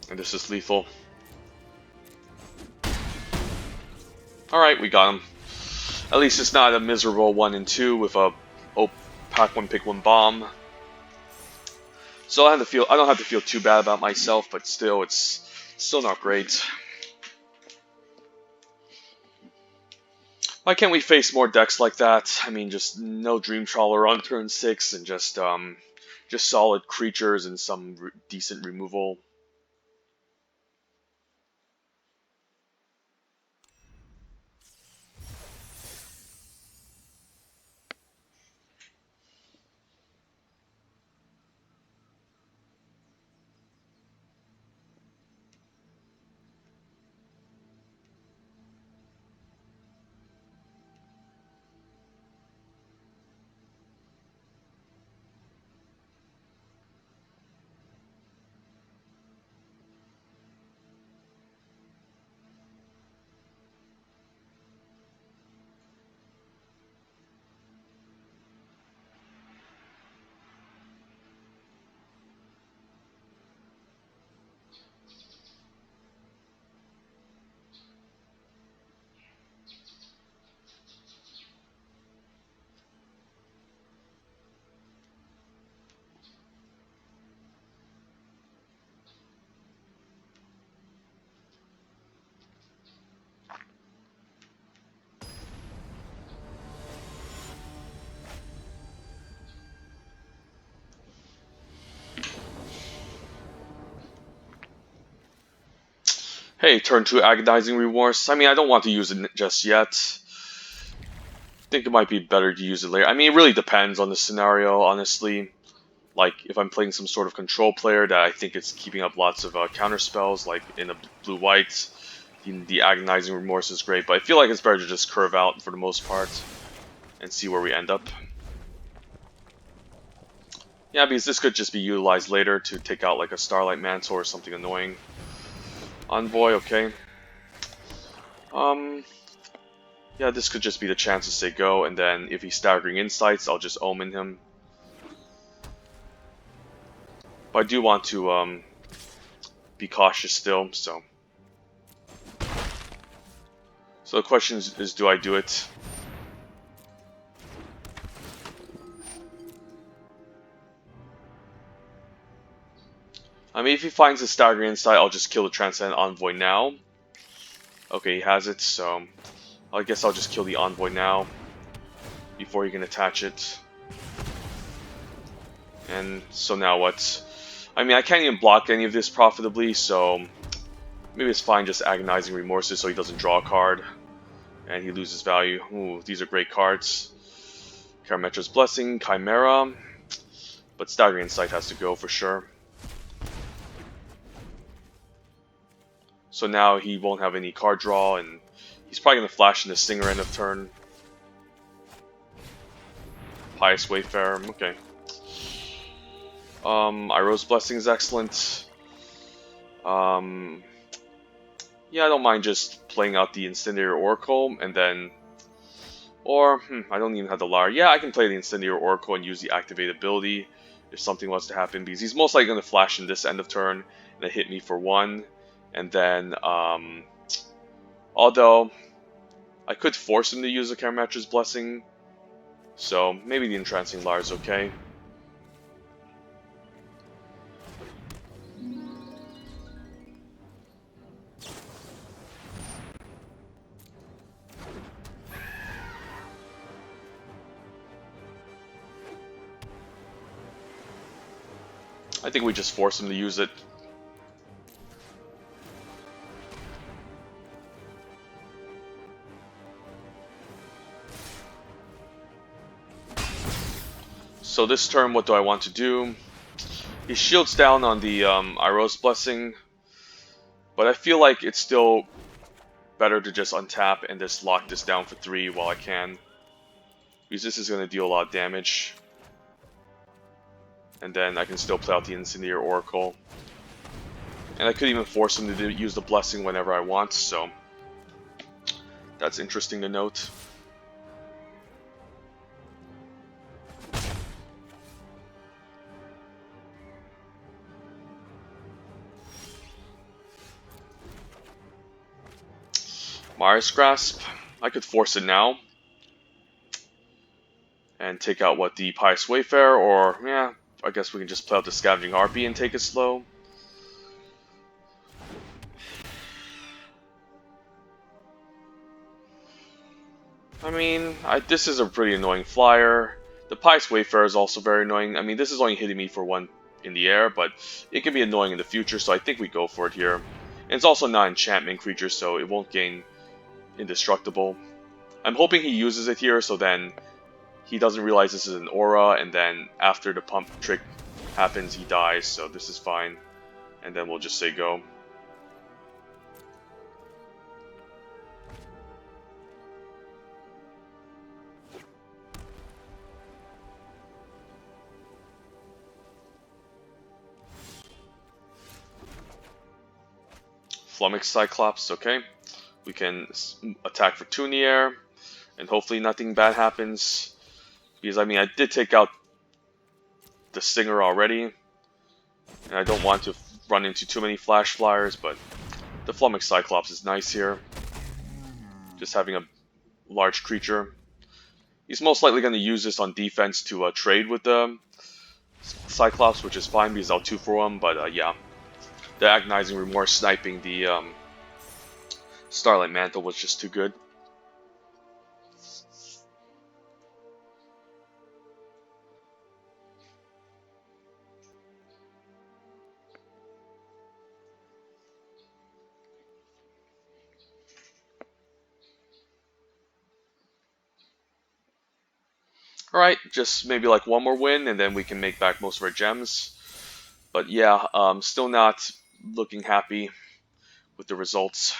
A: And this is lethal. Alright, we got him. At least it's not a miserable 1 and 2 with a pack 1, pick 1 bomb. So I don't have to feel too bad about myself, but still, it's still not great. Why can't we face more decks like that? I mean, just no Dream Trawler on turn 6, and just just solid creatures and some decent removal. Hey, turn to Agonizing Remorse. I mean, I don't want to use it just yet. I think it might be better to use it later. I mean, it really depends on the scenario, honestly. Like, if I'm playing some sort of control player that I think it's keeping up lots of counter spells, like in a blue-white, the Agonizing Remorse is great, but I feel like it's better to just curve out for the most part and see where we end up. Yeah, because this could just be utilized later to take out like a Starlight Mantle or something annoying. Envoy, okay. Yeah, this could just be the chance to say go, and then if he's staggering insights, I'll just omen him. But I do want to be cautious still, so. So the question is do I do it? I mean, if he finds a staggering insight, I'll just kill the Transcendent Envoy now. Okay, he has it, so I guess I'll just kill the Envoy now before he can attach it. And so now what? I mean, I can't even block any of this profitably, so maybe it's fine just Agonizing Remorses so he doesn't draw a card and he loses value. Ooh, these are great cards. Karametra's Blessing, Chimera, but Staggering Insight has to go for sure. So now he won't have any card draw, and he's probably going to flash in the Stinger end of turn. Pious Wayfarer, okay. Iroh's Blessing is excellent. Yeah, I don't mind just playing out the Incendiary Oracle, and then... Or, I don't even have the Lyre. Yeah, I can play the Incendiary Oracle and use the Activate ability if something was to happen, because he's most likely going to flash in this end of turn and then hit me for 1. And then, although I could force him to use the Karametra's Blessing, so maybe the Entrancing Lyre is okay. I think we just force him to use it. So this turn, what do I want to do? He shields down on the Iroh's Blessing, but I feel like it's still better to just untap and just lock this down for 3 while I can, because this is going to deal a lot of damage. And then I can still play out the Incendiary Oracle. And I could even force him to use the Blessing whenever I want, so that's interesting to note. Maya's Grasp, I could force it now and take out what, the Pious Wayfarer, or yeah, I guess we can just play out the Scavenging Harpy and take it slow. I mean, this is a pretty annoying flyer. The Pious Wayfarer is also very annoying. I mean, this is only hitting me for 1 in the air, but it can be annoying in the future, so I think we go for it here. And it's also not an enchantment creature, so it won't gain indestructible. I'm hoping he uses it here, so then he doesn't realize this is an aura, and then after the pump trick happens, he dies, so this is fine. And then we'll just say go. Flummox Cyclops, okay. We can attack for 2 in the air, and hopefully nothing bad happens. Because, I mean, I did take out the Stinger already, and I don't want to run into too many Flash Flyers, but the Flummox Cyclops is nice here. Just having a large creature. He's most likely going to use this on defense to trade with the Cyclops, which is fine because I'll 2-for him, but yeah. The Agonizing Remorse sniping the Starlight Mantle was just too good. Alright, just maybe like 1 more win and then we can make back most of our gems. But yeah, still not looking happy with the results.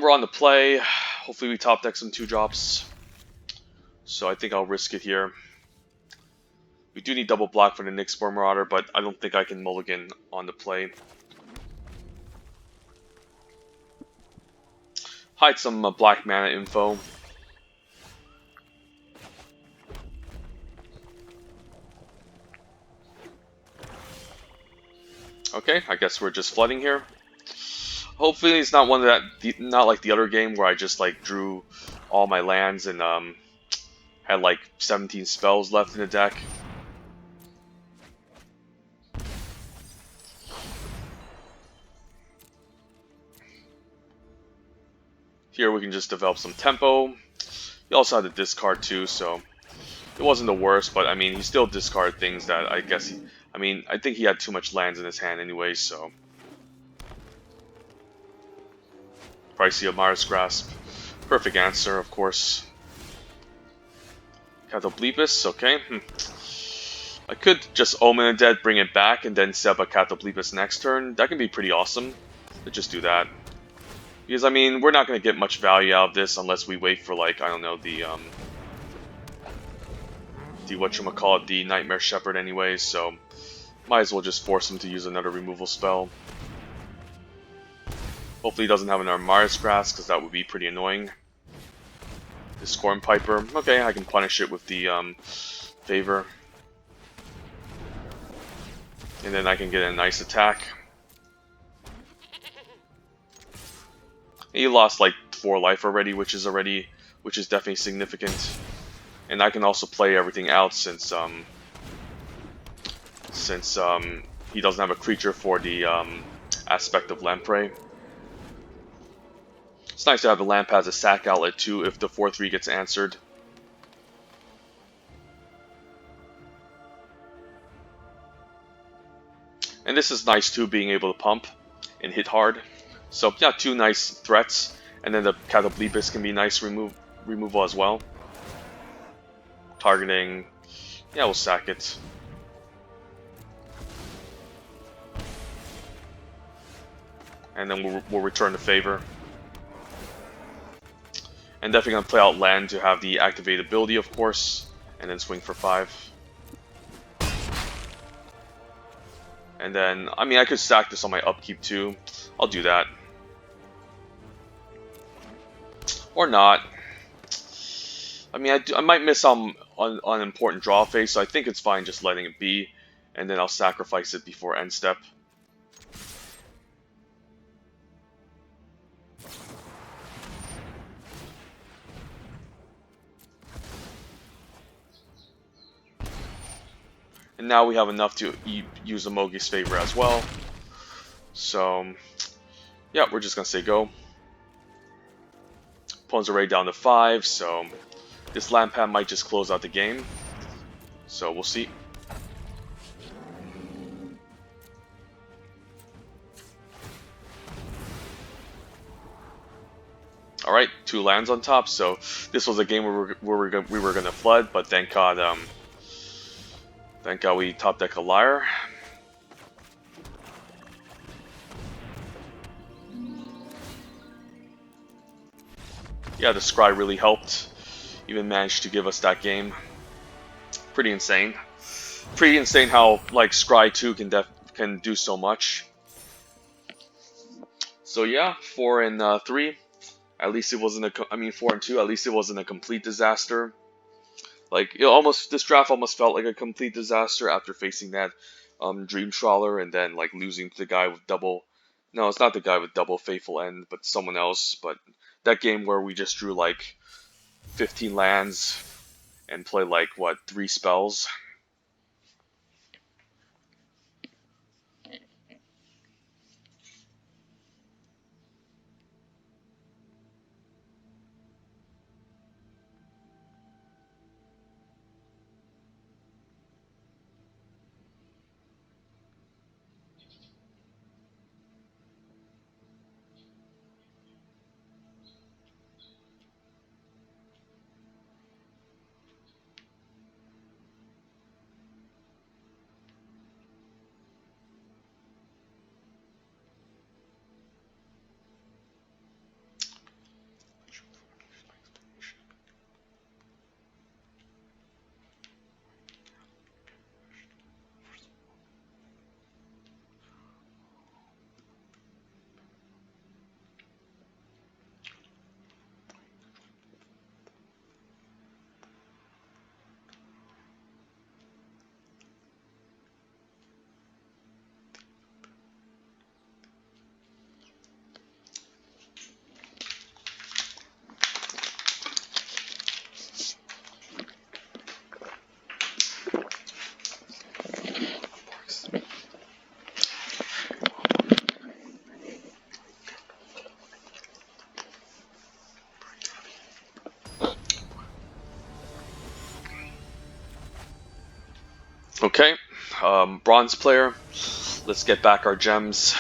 A: We're on the play. Hopefully we top deck some 2-drops. So I think I'll risk it here. We do need double block for the Nyx Spore Marauder, but I don't think I can mulligan on the play. Hide some black mana info. Okay, I guess we're just flooding here. Hopefully it's not one of that, not like the other game where I just like drew all my lands and had like 17 spells left in the deck. Here we can just develop some tempo. He also had to discard too, so it wasn't the worst, but I mean he still discarded things that I guess I think he had too much lands in his hand anyway, so. Pricey Amara's Grasp. Perfect answer, of course. Catoblepus, okay. I could just Omen the Dead, bring it back, and then set up a Catoblepus next turn. That can be pretty awesome. Let's just do that. Because, I mean, we're not going to get much value out of this unless we wait for, like, I don't know, the whatchamacallit, the Nightmare Shepherd anyways, so might as well just force him to use another removal spell. Hopefully he doesn't have an Amara's Grasp, because that would be pretty annoying. The Scorn Piper. Okay, I can punish it with the Favor. And then I can get a nice attack. He lost like 4 life already, which is definitely significant. And I can also play everything out since he doesn't have a creature for the aspect of Lamprey. It's nice to have a lamp as a sack outlet too if the 4/3 gets answered. And this is nice too, being able to pump and hit hard. So yeah, 2 nice threats, and then the Catoblepus can be nice removal as well. Targeting, yeah, we'll sack it. And then we'll return the Favor. And definitely going to play out land to have the activate ability, of course, and then swing for 5. And then, I mean, I could stack this on my upkeep too. I'll do that. Or not. I mean, I might miss on an important draw phase, so I think it's fine just letting it be, and then I'll sacrifice it before end step. And now we have enough to use the Mogi's favor as well. So, yeah, we're just gonna say go. Opponent's already down to 5, so this land pad might just close out the game. So we'll see. Alright, 2 lands on top, so this was a game where we were gonna flood, but thank God we top deck a Lyre. Yeah, the Scry really helped. Even managed to give us that game. Pretty insane. Pretty insane how like Scry 2 can do so much. So yeah, 4 and 3. At least it wasn't 4 and 2. At least it wasn't a complete disaster. Like this draft almost felt like a complete disaster after facing that Dream Trawler and then like losing to the guy with double. No, it's not the guy with double Faithful End, but someone else. But that game where we just drew like 15 lands and play like what 3 spells. Okay, bronze player. Let's get back our gems.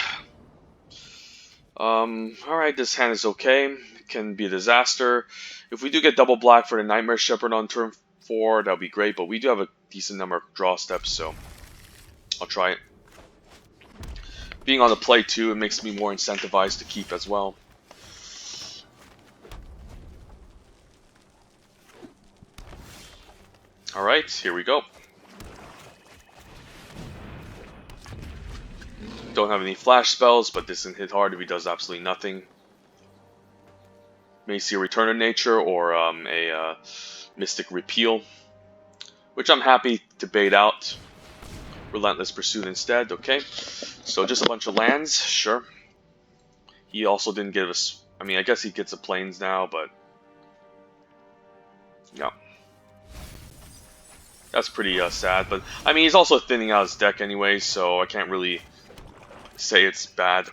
A: Alright, this hand is okay. It can be a disaster. If we do get double black for the Nightmare Shepherd on turn 4, that would be great, but we do have a decent number of draw steps, so I'll try it. Being on the play too, it makes me more incentivized to keep as well. Alright, here we go. Don't have any flash spells, but this can hit hard if he does absolutely nothing. May see a Return of Nature or a Mystic Repeal, which I'm happy to bait out. Relentless Pursuit instead, okay. So just a bunch of lands, sure. He also didn't give us, I mean, I guess he gets the plains now, but yeah. That's pretty sad, but I mean, he's also thinning out his deck anyway, so I can't really say it's bad.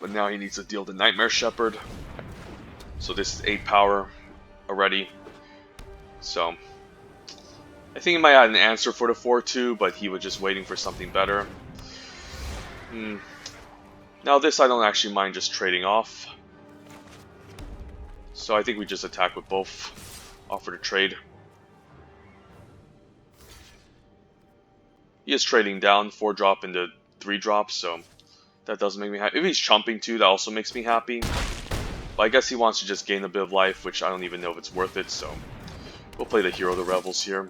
A: But now he needs to deal the Nightmare Shepherd. So this is 8 power already. So I think he might have an answer for the 4-2, but he was just waiting for something better. Now this I don't actually mind just trading off. So I think we just attack with both. Offer to trade. He is trading down 4-drop into 3-drop, so that does make me happy. If he's chumping too, that also makes me happy. But I guess he wants to just gain a bit of life, which I don't even know if it's worth it, so we'll play the Hero of the Revels here.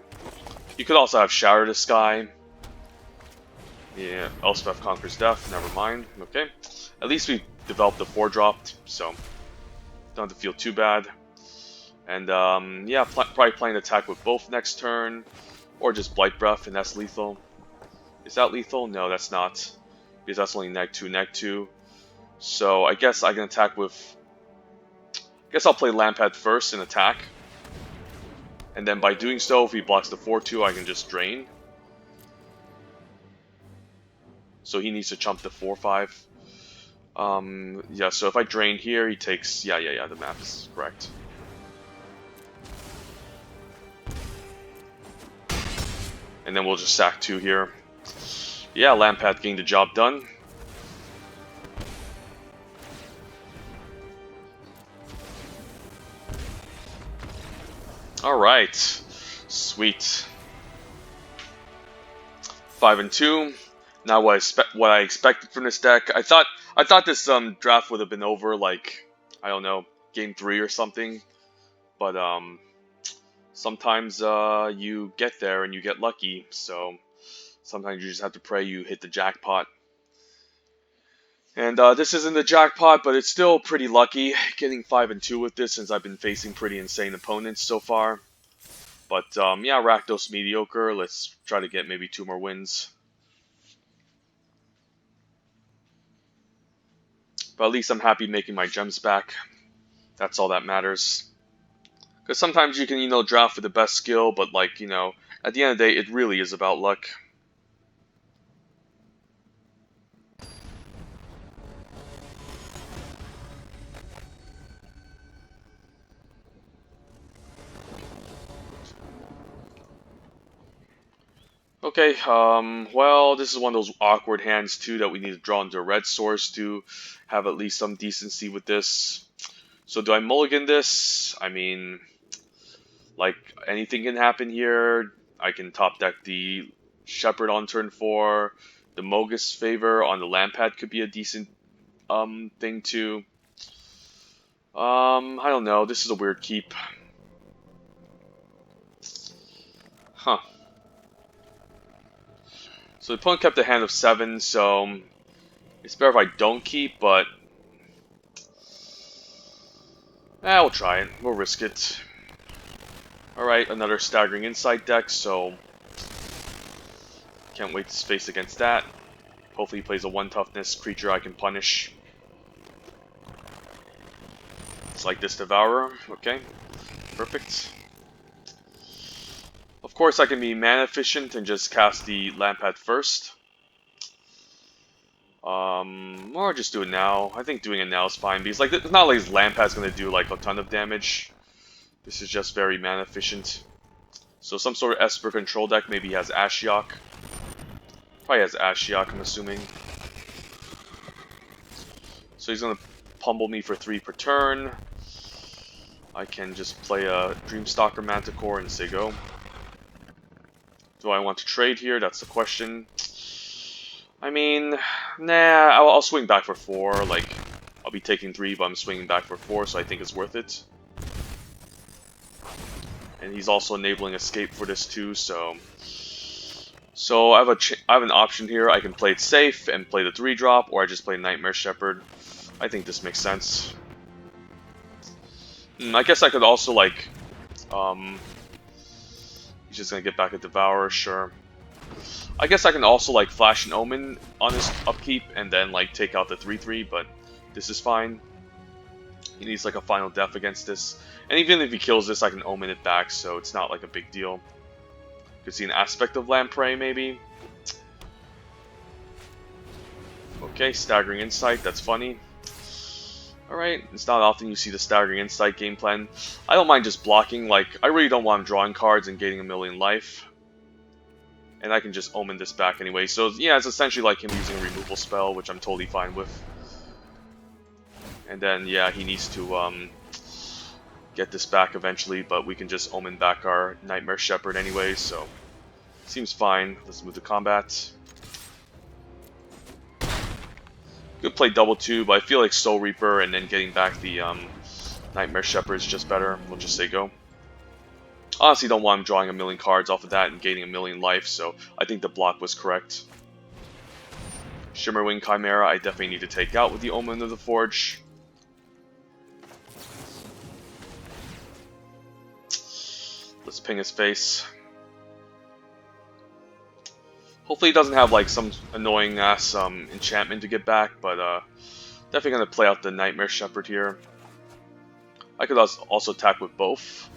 A: You could also have Shatter the Sky. Yeah, Elspeth Conquers Death, never mind. Okay. At least we developed the 4-drop, so don't have to feel too bad. And yeah, probably playing attack with both next turn, or just Blight Breath, and that's lethal. Is that lethal? No, that's not, because that's only neg 2. So I guess I can attack with. I guess I'll play Lampad first and attack, and then by doing so, if he blocks the 4/2, I can just drain. So he needs to chump the 4/5. Yeah. So if I drain here, he takes. Yeah. The math is correct. And then we'll just sack 2 here. Yeah, Lampad getting the job done. Alright. Sweet. 5 and 2. Now what I expected from this deck. I thought this draft would have been over like, I don't know, game 3 or something. But sometimes you get there and you get lucky, so sometimes you just have to pray you hit the jackpot. And this isn't the jackpot, but it's still pretty lucky getting 5 and 2 with this, since I've been facing pretty insane opponents so far. But yeah, Rakdos mediocre. Let's try to get maybe 2 more wins. But at least I'm happy making my gems back. That's all that matters. Because sometimes you can, draft with the best skill, but like, at the end of the day, it really is about luck. Okay, well, this is one of those awkward hands too that we need to draw into a red source to have at least some decency with this. So do I mulligan this? I mean, like, anything can happen here. I can top deck the Shepherd on turn 4. The Mogus Favor on the Lampad could be a decent thing too. I don't know. This is a weird keep. Huh. So the opponent kept a hand of 7, so it's better if I don't keep, but we'll try it. We'll risk it. Alright, another Staggering Insight deck, so can't wait to space against that. Hopefully he plays a 1 toughness creature I can punish. It's like this Devourer. Okay, perfect. Of course, I can be mana efficient and just cast the Lampad first. Or just do it now. I think doing it now is fine, because like it's not like Lampad's gonna do like a ton of damage. This is just very mana efficient. So some sort of Esper control deck. Maybe he has Ashiok. Probably has Ashiok, I'm assuming. So he's gonna pummel me for 3 per turn. I can just play a Dreamstalker Manticore and say go. Do I want to trade here? That's the question. I mean, nah, I'll swing back for 4. Like, I'll be taking 3, but I'm swinging back for 4, so I think it's worth it. And he's also enabling escape for this too, so I have an option here. I can play it safe and play the 3-drop, or I just play Nightmare Shepherd. I think this makes sense. I guess I could also like, he's just gonna get back a Devourer, sure. I guess I can also like flash an Omen on his upkeep and then like take out the 3/3, but this is fine. He needs like a final death against this. And even if he kills this, I can Omen it back, so it's not like a big deal. Could see an aspect of Lamprey, maybe. Okay, Staggering Insight, that's funny. Alright, it's not often you see the Staggering Insight game plan. I don't mind just blocking, like, I really don't want him drawing cards and gaining a million life. And I can just Omen this back anyway. So, yeah, it's essentially like him using a removal spell, which I'm totally fine with. And then, yeah, he needs to get this back eventually, but we can just Omen back our Nightmare Shepherd anyway, so seems fine. Let's move to combat. Could play double 2, but I feel like Soul Reaper and then getting back the Nightmare Shepherd is just better. We'll just say go. Honestly, don't want him drawing a million cards off of that and gaining a million life, so I think the block was correct. Shimmerwing Chimera, I definitely need to take out with the Omen of the Forge. Let's ping his face. Hopefully he doesn't have like some annoying ass enchantment to get back, but definitely gonna play out the Nightmare Shepherd here. I could also attack with both.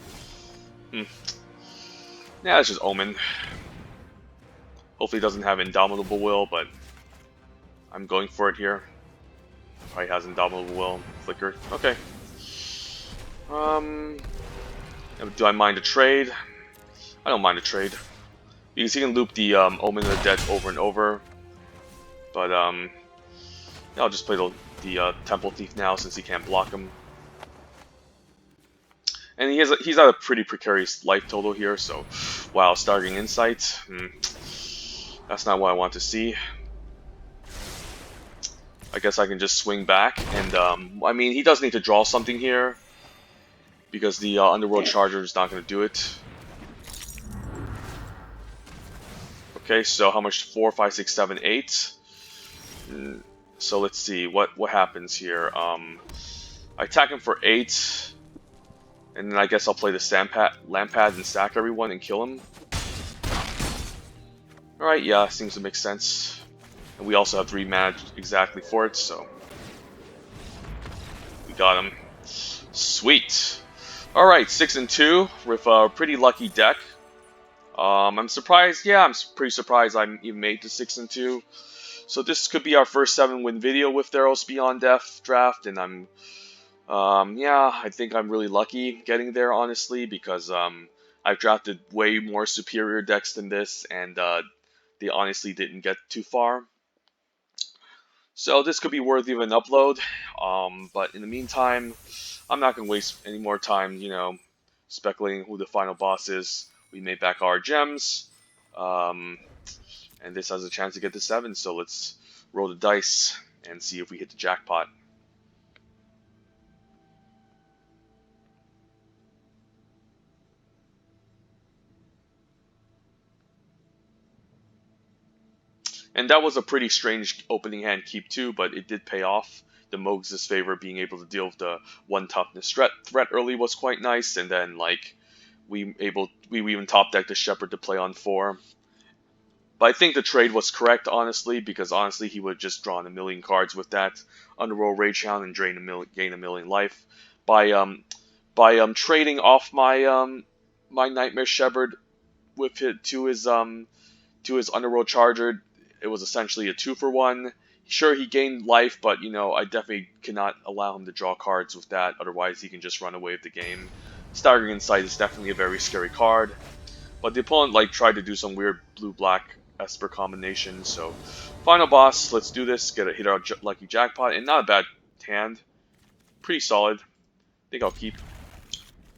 A: Yeah, it's just Omen. Hopefully he doesn't have Indomitable Will, but I'm going for it here. Probably has Indomitable Will. Flicker. Okay. Do I mind a trade? I don't mind a trade. Because he can loop the Omen of the Dead over and over. But yeah, I'll just play the Temple Thief now since he can't block him. And he's at a pretty precarious life total here, so wow, Starging Insight. That's not what I want to see. I guess I can just swing back, and I mean, he does need to draw something here because the Underworld Charger is not going to do it. Okay, so how much? 4, 5, 6, 7, 8. So let's see what happens here. I attack him for 8, and then I guess I'll play the Lampad and sack everyone and kill him. All right, yeah, seems to make sense. And we also have 3 mana exactly for it, so we got him. Sweet. All right, 6 and 2 with a pretty lucky deck. I'm surprised. Yeah, I'm pretty surprised I even made the 6 and 2. So this could be our first 7-win video with Theros Beyond Death draft, and yeah, I think I'm really lucky getting there, honestly, because I've drafted way more superior decks than this, and they honestly didn't get too far. So this could be worthy of an upload, but in the meantime, I'm not going to waste any more time, you know, speculating who the final boss is. We made back our gems, and this has a chance to get to 7, so let's roll the dice and see if we hit the jackpot. And that was a pretty strange opening hand keep too, but it did pay off. The Mogs' favor, being able to deal with the 1 toughness threat early was quite nice, and then like we even top decked the Shepherd to play on 4. But I think the trade was correct, honestly, because honestly he would have just drawn a million cards with that Underworld Rage Hound and gain a million life. By trading off my my Nightmare Shepherd with it to his Underworld Charger, it was essentially a 2-for-1. Sure, he gained life, but you know, I definitely cannot allow him to draw cards with that. Otherwise, he can just run away with the game. Staggering Insight is definitely a very scary card, but the opponent like tried to do some weird blue-black Esper combination. So, final boss. Let's do this. Hit our lucky jackpot, and not a bad hand. Pretty solid. I think I'll keep.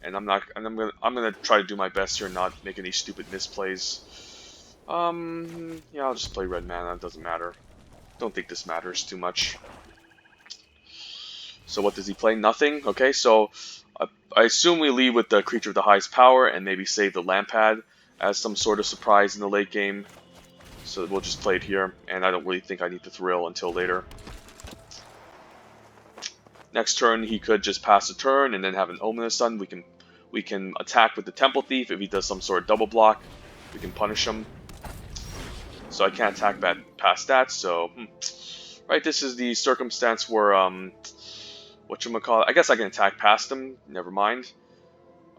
A: And I'm gonna try to do my best here, and not make any stupid misplays. Yeah, I'll just play red mana, it doesn't matter. Don't think this matters too much. So what does he play? Nothing? Okay, so I assume we leave with the creature of the highest power and maybe save the Lampad as some sort of surprise in the late game. So we'll just play it here, and I don't really think I need to thrill until later. Next turn, he could just pass a turn and then have an Ominous Sun. We can attack with the Temple Thief. If he does some sort of double block, we can punish him. So I can't attack past that, so right, this is the circumstance where whatchamacallit, I guess I can attack past him, never mind.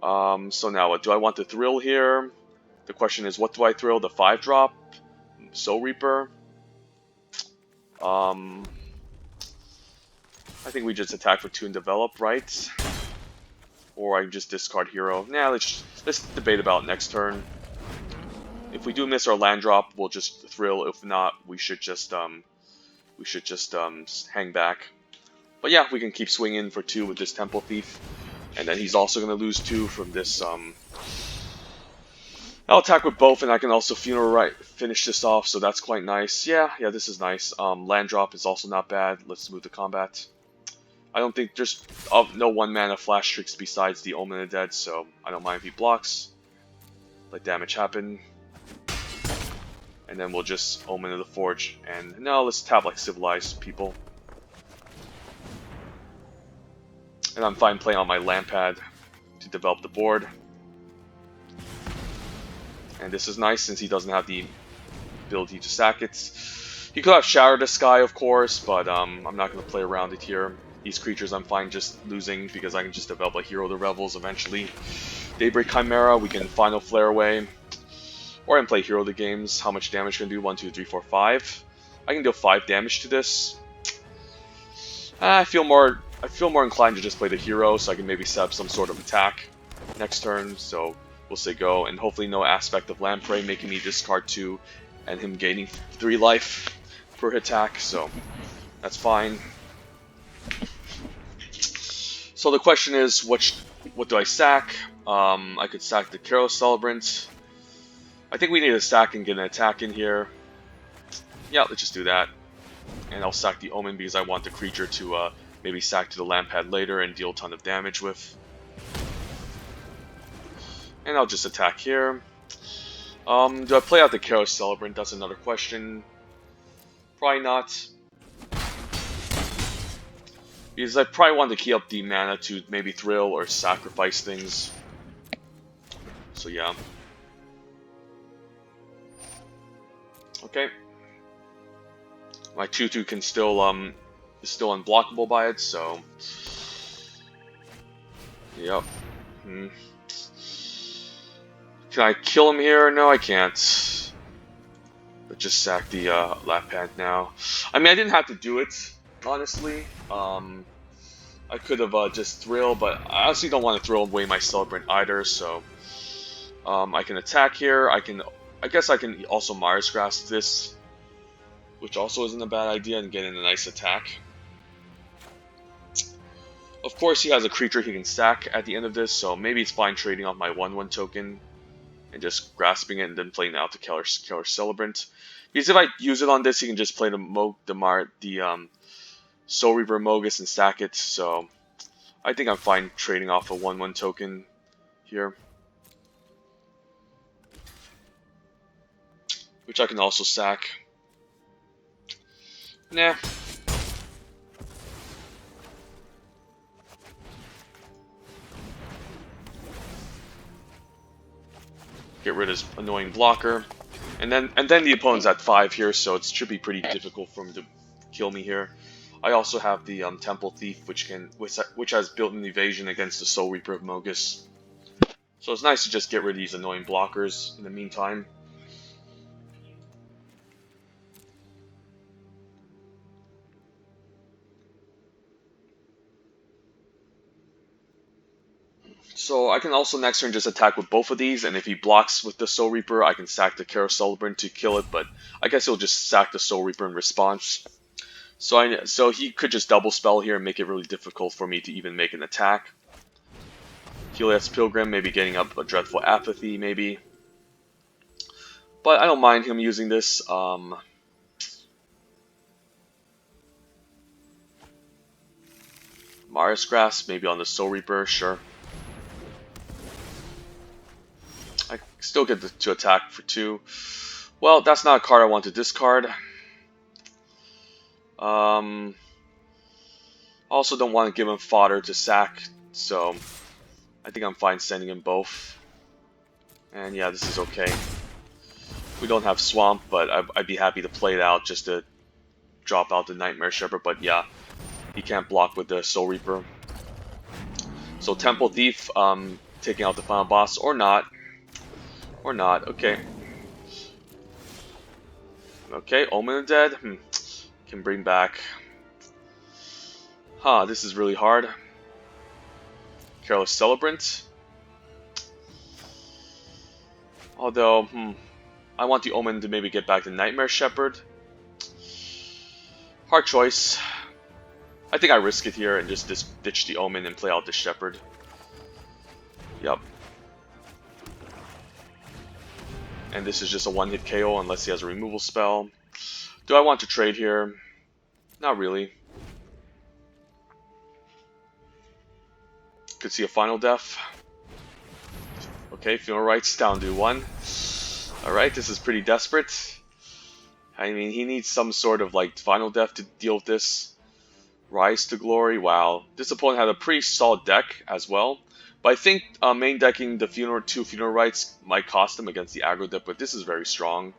A: So now what, do I want to thrill here? The question is, what do I thrill? The 5-drop? Soul Reaper? I think we just attack for 2 and develop, right? Or I just discard hero. Nah, let's debate about it next turn. If we do miss our land drop, we'll just thrill. If not, we should just hang back. But yeah, we can keep swinging for 2 with this Temple Thief, and then he's also going to lose 2 from this. I'll attack with both, and I can also finish this off. So that's quite nice. Yeah, this is nice. Land drop is also not bad. Let's move to combat. I don't think there's no 1-mana flash tricks besides the Omen of the Dead, so I don't mind if he blocks. Let damage happen. And then we'll just Omen of the Forge. And now let's tap like civilized people. And I'm fine playing on my Lampad to develop the board. And this is nice since he doesn't have the ability to sack it. He could have Shatter the Sky, of course, but I'm not going to play around it here. These creatures I'm fine just losing because I can just develop a Hero to Revels eventually. Daybreak Chimera, we can Final Flare away. Or I can play Hero the Games. How much damage can I do? 1, 2, 3, 4, 5. I can deal 5 damage to this. I feel more inclined to just play the Hero, so I can maybe set up some sort of attack next turn. So we'll say go, and hopefully no aspect of Lamprey making me discard 2 and him gaining 3 life per attack, so that's fine. So the question is, what do I sack? I could sack the Theros Celebrant. I think we need to sack and get an attack in here. Yeah, let's just do that. And I'll sack the Omen because I want the creature to maybe sack to the Lampad later and deal a ton of damage with. And I'll just attack here. Do I play out the Theros Celebrant? That's another question. Probably not. Because I probably want to key up the mana to maybe thrill or sacrifice things. So yeah. Okay. My 2/2 can still is still unblockable by it, so yep. Can I kill him here? No, I can't. But just sack the lap pad now. I mean, I didn't have to do it, honestly. I could have just thrill, but I honestly don't want to throw away my Celebrant either, so I can attack here. I guess I can also Mars Grasp this, which also isn't a bad idea, and get in a nice attack. Of course, he has a creature he can sack at the end of this, so maybe it's fine trading off my 1/1 token and just grasping it and then playing out the Killer Celebrant. Because if I use it on this, he can just play the Soul Reaper Mogus and stack it, so I think I'm fine trading off a 1/1 token here. Which I can also sack. Nah. Get rid of his annoying blocker. And then the opponent's at 5 here, so it should be pretty difficult for him to kill me here. I also have the Temple Thief, which has built-in evasion against the Soul Reaper of Mogus. So it's nice to just get rid of these annoying blockers in the meantime. So I can also next turn just attack with both of these, and if he blocks with the Soul Reaper, I can sack the Theros Celebrant to kill it, but I guess he'll just sack the Soul Reaper in response. So he could just double spell here and make it really difficult for me to even make an attack. Helios Pilgrim, maybe getting up a Dreadful Apathy, maybe. But I don't mind him using this. Mars Grasp, maybe on the Soul Reaper, sure. I still get to attack for 2. Well, that's not a card I want to discard. Also don't want to give him fodder to sack, so I think I'm fine sending him both. And yeah, this is okay. We don't have Swamp, but I'd be happy to play it out just to drop out the Nightmare Shepherd, but yeah, he can't block with the Soul Reaper. So Temple Thief, taking out the final boss, or not. Or not, okay. Okay, Omen of Dead, can bring back. This is really hard. Careless Celebrant. Although, I want the Omen to maybe get back the Nightmare Shepherd. Hard choice. I think I risk it here and just ditch the Omen and play out the Shepherd. Yep. And this is just a one-hit KO unless he has a removal spell. Do I want to trade here? Not really. Could see a Final Death. Okay, Funeral Rites down to 1. Alright, this is pretty desperate. I mean, he needs some sort of like Final Death to deal with this. Rise to Glory, wow. This opponent had a pretty solid deck as well. But I think main decking the two Funeral Rites might cost him against the aggro deck, but this is very strong.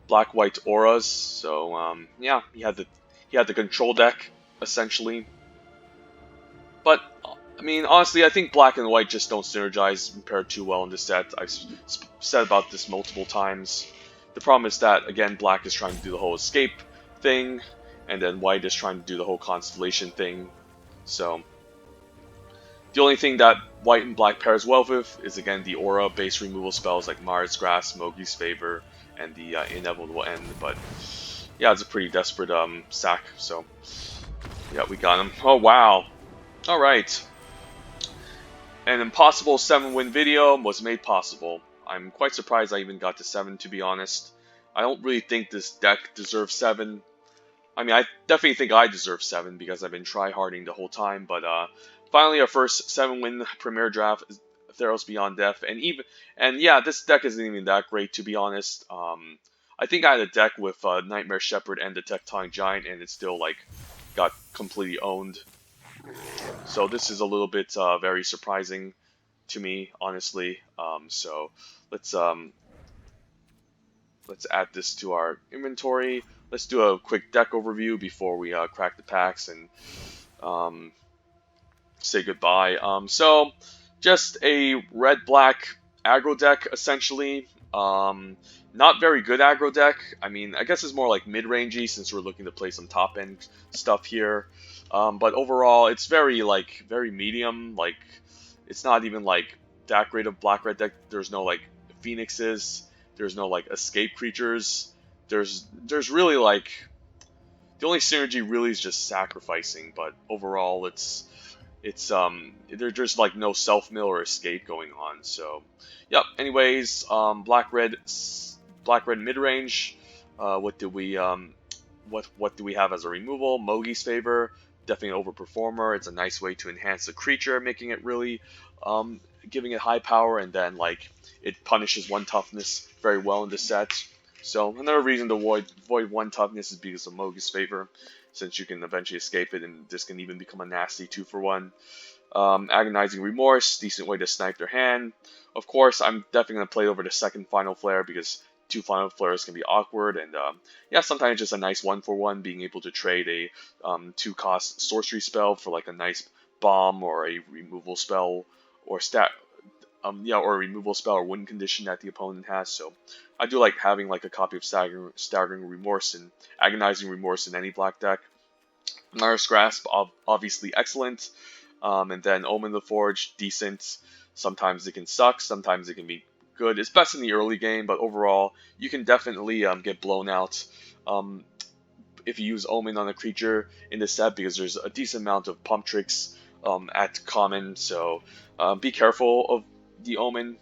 A: Black-white auras, so yeah, he had the control deck essentially. But I mean, honestly, I think black and white just don't synergize and pair too well in this set. I've said about this multiple times. The problem is that again, black is trying to do the whole escape thing, and then white is trying to do the whole constellation thing. So the only thing that white and black pairs well with is again the aura-based removal spells like Mars Grasp, Mogi's Favor, and the Inevitable End. But yeah, it's a pretty desperate sack. So yeah, we got him. Oh wow! All right. An impossible 7-win video was made possible. I'm quite surprised I even got to 7, to be honest. I don't really think this deck deserves 7. I mean, I definitely think I deserve 7 because I've been try-harding the whole time, but finally our first 7-win Premier Draft is Theros Beyond Death, and yeah, this deck isn't even that great, to be honest. I think I had a deck with Nightmare Shepherd and the Tectonic Giant, and it still like got completely owned. So this is a little bit very surprising to me, honestly. So let's add this to our inventory. Let's do a quick deck overview before we crack the packs and say goodbye. So just a red-black aggro deck, essentially. Not very good aggro deck. I mean, I guess it's more like mid-rangey since we're looking to play some top-end stuff here. But overall, it's very medium. Like, it's not even like that great of black-red deck. There's no like phoenixes. There's no like escape creatures. There's really like the only synergy really is just sacrificing. But overall, it's there's like no self mill or escape going on. So, yep. Anyways, black red mid range. What do we have as a removal? Mogi's Favor, definitely an overperformer. It's a nice way to enhance the creature, making it really giving it high power, and then like it punishes 1 toughness very well in the set. So another reason to void 1 toughness is because of Mogi's Favor, since you can eventually escape it, and this can even become a nasty 2-for-1. Agonizing Remorse, decent way to snipe their hand. Of course, I'm definitely going to play over the second Final Flare because 2 Final Flares can be awkward, and yeah, sometimes just a nice 1-for-1, being able to trade a 2-cost sorcery spell for like a nice bomb or a removal spell or or a removal spell or win condition that the opponent has. So I do like having like a copy of Staggering Remorse and Agonizing Remorse in any black deck. Mars Grasp, obviously excellent. And then Omen the Forge, decent. Sometimes it can suck, sometimes it can be good. It's best in the early game, but overall, you can definitely get blown out if you use Omen on a creature in this set, because there's a decent amount of pump tricks at common. So be careful of the Omen.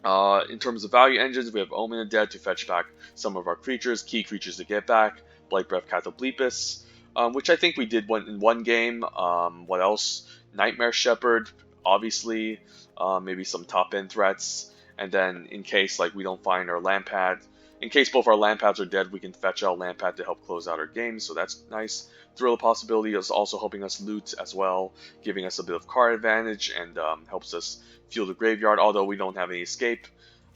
A: In terms of value engines, we have Omen of Dead to fetch back some of our creatures, key creatures to get back, Blight Breath Catoblepus, which I think we did in one game. What else? Nightmare Shepherd, obviously, maybe some top end threats, and then in case like we don't find our land pad, in case both our land pads are dead, we can fetch out land pad to help close out our game, so that's nice. Thrill of Possibility is also helping us loot as well, giving us a bit of card advantage, and helps us fuel the graveyard, although we don't have any escape.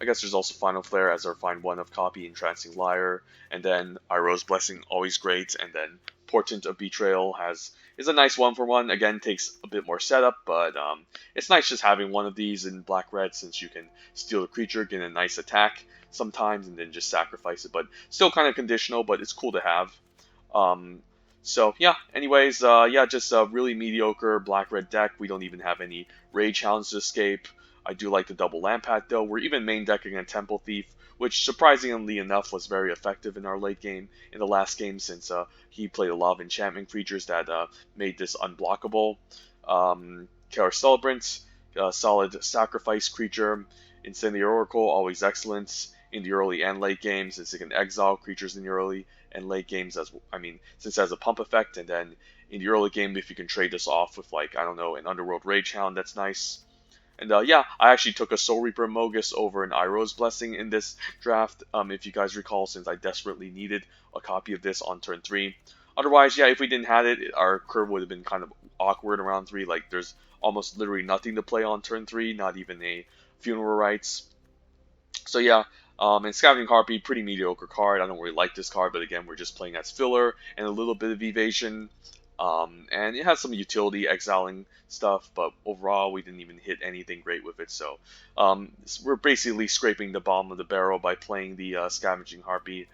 A: I guess there's also Final Flare as our find 1 of copy, Entrancing Liar, and then Iroh's Blessing, always great, and then Portent of Betrayal is a nice 1-for-1. Again, takes a bit more setup, but it's nice just having one of these in black-red, since you can steal the creature, get a nice attack sometimes, and then just sacrifice it. But still kind of conditional, but it's cool to have. So yeah, anyways, yeah, just a really mediocre black-red deck. We don't even have any raid challenge to escape. I do like the double Lampad though. We're even main decking a Temple Thief, which surprisingly enough was very effective in our late game, in the last game, since he played a lot of enchantment creatures that made this unblockable. Kara Celebrant, solid sacrifice creature. Incendiary Oracle, always excellent in the early and late games, since it can exile creatures in the early and late games, since it has a pump effect, and then in the early game, if you can trade this off with like, I don't know, an Underworld Rage Hound, that's nice. And yeah, I actually took a Soul Reaper Mogus over an Iroh's Blessing in this draft, if you guys recall, since I desperately needed a copy of this on turn 3. Otherwise, yeah, if we didn't have it, our curve would have been kind of awkward around 3. Like, there's almost literally nothing to play on turn 3, not even a Funeral Rites. So yeah, and Scavenging Harpy, pretty mediocre card. I don't really like this card, but again, we're just playing as filler and a little bit of evasion. And it has some utility, exiling stuff, but overall, we didn't even hit anything great with it. So we're basically scraping the bottom of the barrel by playing the Scavenging Harpy.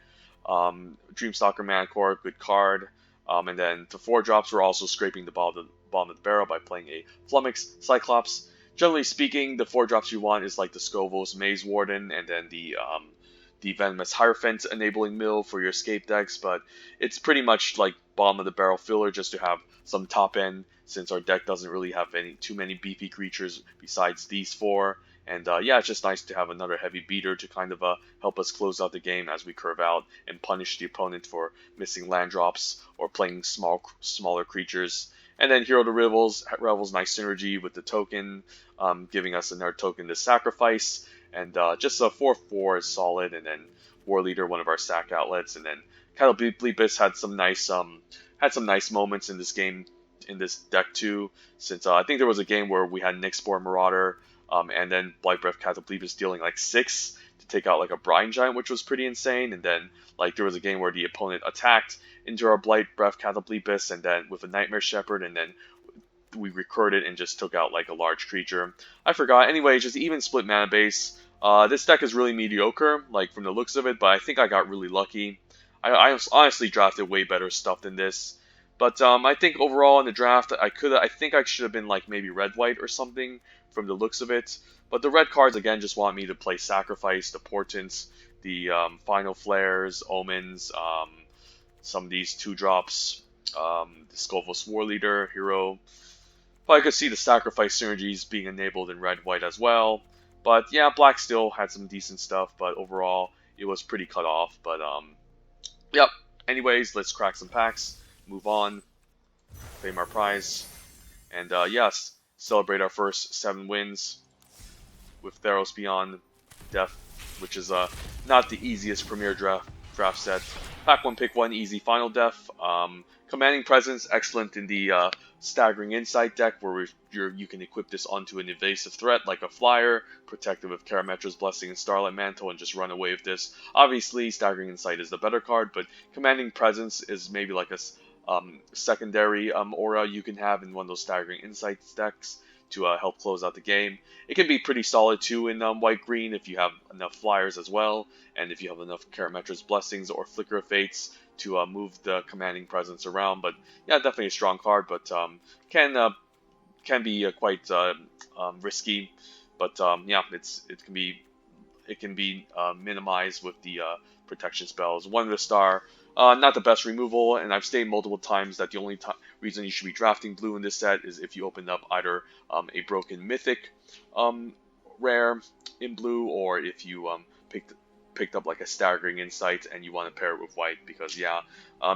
A: Dreamstalker Manticore, good card. And then the 4-drops, we're also scraping the bottom of the barrel by playing a Flummox Cyclops. Generally speaking, the 4-drops you want is like the Scovos Maze Warden, and then the Venomous Hierophant enabling mill for your escape decks, but it's pretty much like bottom of the barrel filler just to have some top end, since our deck doesn't really have too many beefy creatures besides these 4. And yeah, it's just nice to have another heavy beater to kind of help us close out the game as we curve out and punish the opponent for missing land drops or playing smaller creatures. And then Hero to Revels, nice synergy with the token, giving us another token to sacrifice. And just a 4/4 is solid. And then War Leader, one of our sack outlets. And then Cataclysmus had some nice moments in this game, in this deck too. Since I think there was a game where we had Nyxbor Marauder, and then Blight Breath Cataclysmus dealing like 6 to take out like a Brine Giant, which was pretty insane. And then like there was a game where the opponent attacked into our Blight Breath Cataclysmus, and then with a Nightmare Shepherd, and then we recurred it and just took out like a large creature. I forgot. Anyway, just even split mana base. This deck is really mediocre, like from the looks of it, but I think I got really lucky. I honestly drafted way better stuff than this. But I think overall in the draft, I think I should have been like maybe red-white or something from the looks of it. But the red cards, again, just want me to play Sacrifice, the Portents, the Final Flares, Omens, some of these 2-drops, the Scovos War Leader, Hero. But I could see the Sacrifice synergies being enabled in red-white as well. But yeah, black still had some decent stuff, but overall it was pretty cut off. But yep. Anyways, let's crack some packs, move on, claim our prize, and yes, celebrate our first 7 wins with Theros Beyond Death, which is not the easiest premier draft set. Pack 1, pick 1, easy Final Death. Commanding Presence, excellent in the Staggering Insight deck, where you can equip this onto an evasive threat like a Flyer, protected with Karametra's Blessing and Starlight Mantle, and just run away with this. Obviously, Staggering Insight is the better card, but Commanding Presence is maybe like a secondary aura you can have in one of those Staggering Insights decks to help close out the game. It can be pretty solid too in white-green if you have enough Flyers as well, and if you have enough Karametra's Blessings or Flicker of Fates to move the Commanding Presence around. But yeah, definitely a strong card, but can be quite risky. But yeah, it can be minimized with the protection spells. 1 of the star. Not the best removal, and I've stated multiple times that the only reason you should be drafting blue in this set is if you open up either a broken mythic rare in blue, or if you picked up like a Staggering Insight and you want to pair it with white, because yeah,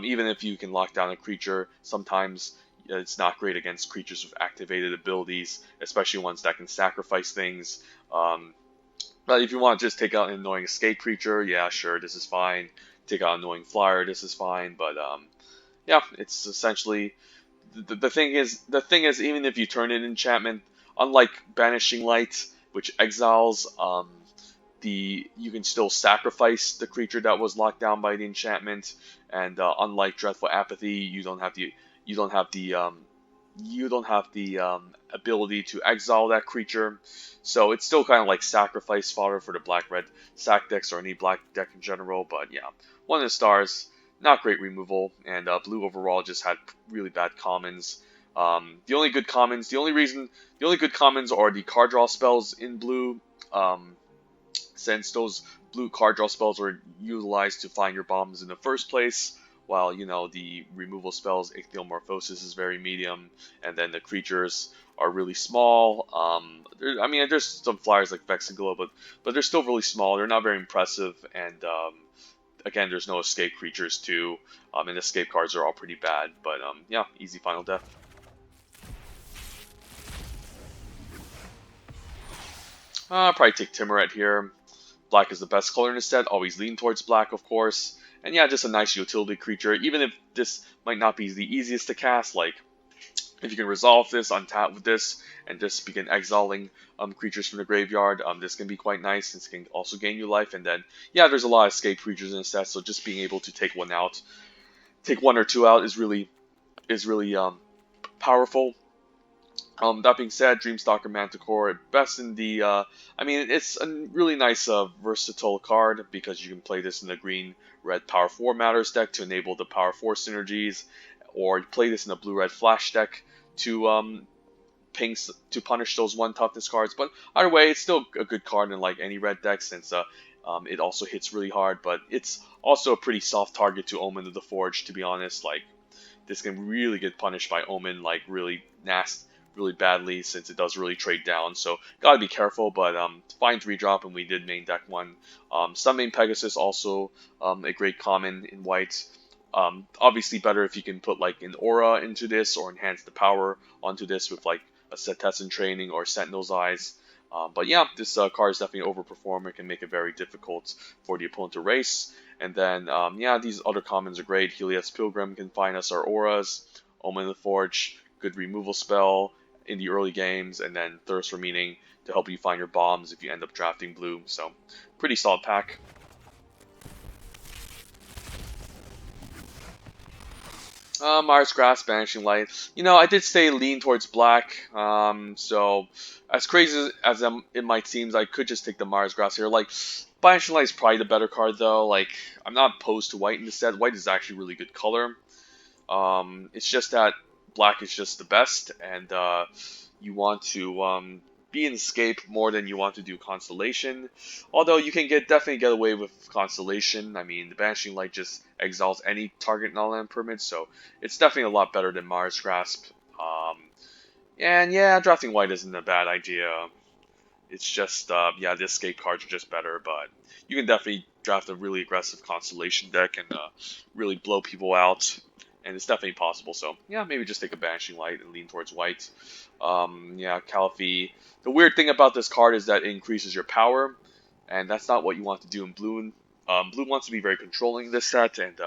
A: even if you can lock down a creature, sometimes it's not great against creatures with activated abilities, especially ones that can sacrifice things. But if you want to just take out an annoying escape creature, yeah, sure, this is fine. Take out an annoying Flyer, this is fine. But yeah, it's essentially the thing is even if you turn it enchantment, unlike Banishing Light, which exiles, you can still sacrifice the creature that was locked down by the enchantment, and unlike Dreadful Apathy, you don't have the ability to exile that creature. So it's still kind of like sacrifice fodder for the black-red sack decks or any black deck in general. But yeah, 1 of the stars, not great removal, and blue overall just had really bad commons. The only good commons are the card draw spells in blue, since those blue card draw spells were utilized to find your bombs in the first place. While, you know, the removal spells, Ichthyomorphosis is very medium, and then the creatures are really small. I mean, there's some Flyers like Vexiglow, but they're still really small. They're not very impressive, and again, there's no escape creatures too, and escape cards are all pretty bad. But yeah, easy Final Death. I'll probably take Timuret here. Black is the best color in the set, always lean towards black, of course. And yeah, just a nice utility creature, even if this might not be the easiest to cast. Like, If you can resolve this, untap with this, and just begin exiling creatures from the graveyard, this can be quite nice. This can also gain you life, and then yeah, there's a lot of escape creatures in the set, so just being able to take one out, take one or two out is really powerful. That being said, Dreamstalker Manticore, best in the, I mean, it's a really nice versatile card because you can play this in the green-red Power 4 Matters deck to enable the Power 4 synergies, or you play this in a blue-red Flash deck to to punish those 1 toughness cards. But either way, it's still a good card in like any red deck since it also hits really hard, but it's also a pretty soft target to Omen of the Forge, to be honest. Like, this can really get punished by Omen, like, really really badly, since it does really trade down. So, gotta be careful, but fine 3-drop, and we did main deck one. Sunmane Pegasus, also a great common in white. Obviously better if you can put, like, an aura into this, or enhance the power onto this with, like, a Setessan Training or Sentinel's Eyes. But yeah, this card is definitely an overperformer. It can make it very difficult for the opponent to race. And then, yeah, these other commons are great. Helios Pilgrim can find us our auras. Omen of the Forge, good removal spell in the early games. And then Thirst for Meaning to help you find your bombs if you end up drafting blue. So, pretty solid pack. Mars Grass, Banishing Light. You know, I did say lean towards black. So, as crazy as it might seem, I could just take the Mars Grass here. Like, Banishing Light is probably the better card, though. Like, I'm not opposed to white in the set. White is actually really good color. It's just that black is just the best, and you want to be in Escape more than you want to do Constellation. Although you can definitely get away with Constellation. I mean, the Banishing Light just exiles any target non-land permit, so it's definitely a lot better than Mars Grasp. And yeah, drafting white isn't a bad idea. It's just, yeah, the escape cards are just better, but you can definitely draft a really aggressive Constellation deck and really blow people out, and it's definitely possible. So, yeah, maybe just take a Banishing Light and lean towards white. Yeah, Caliphate. The weird thing about this card is that it increases your power, and that's not what you want to do in blue. Blue wants to be very controlling in this set, and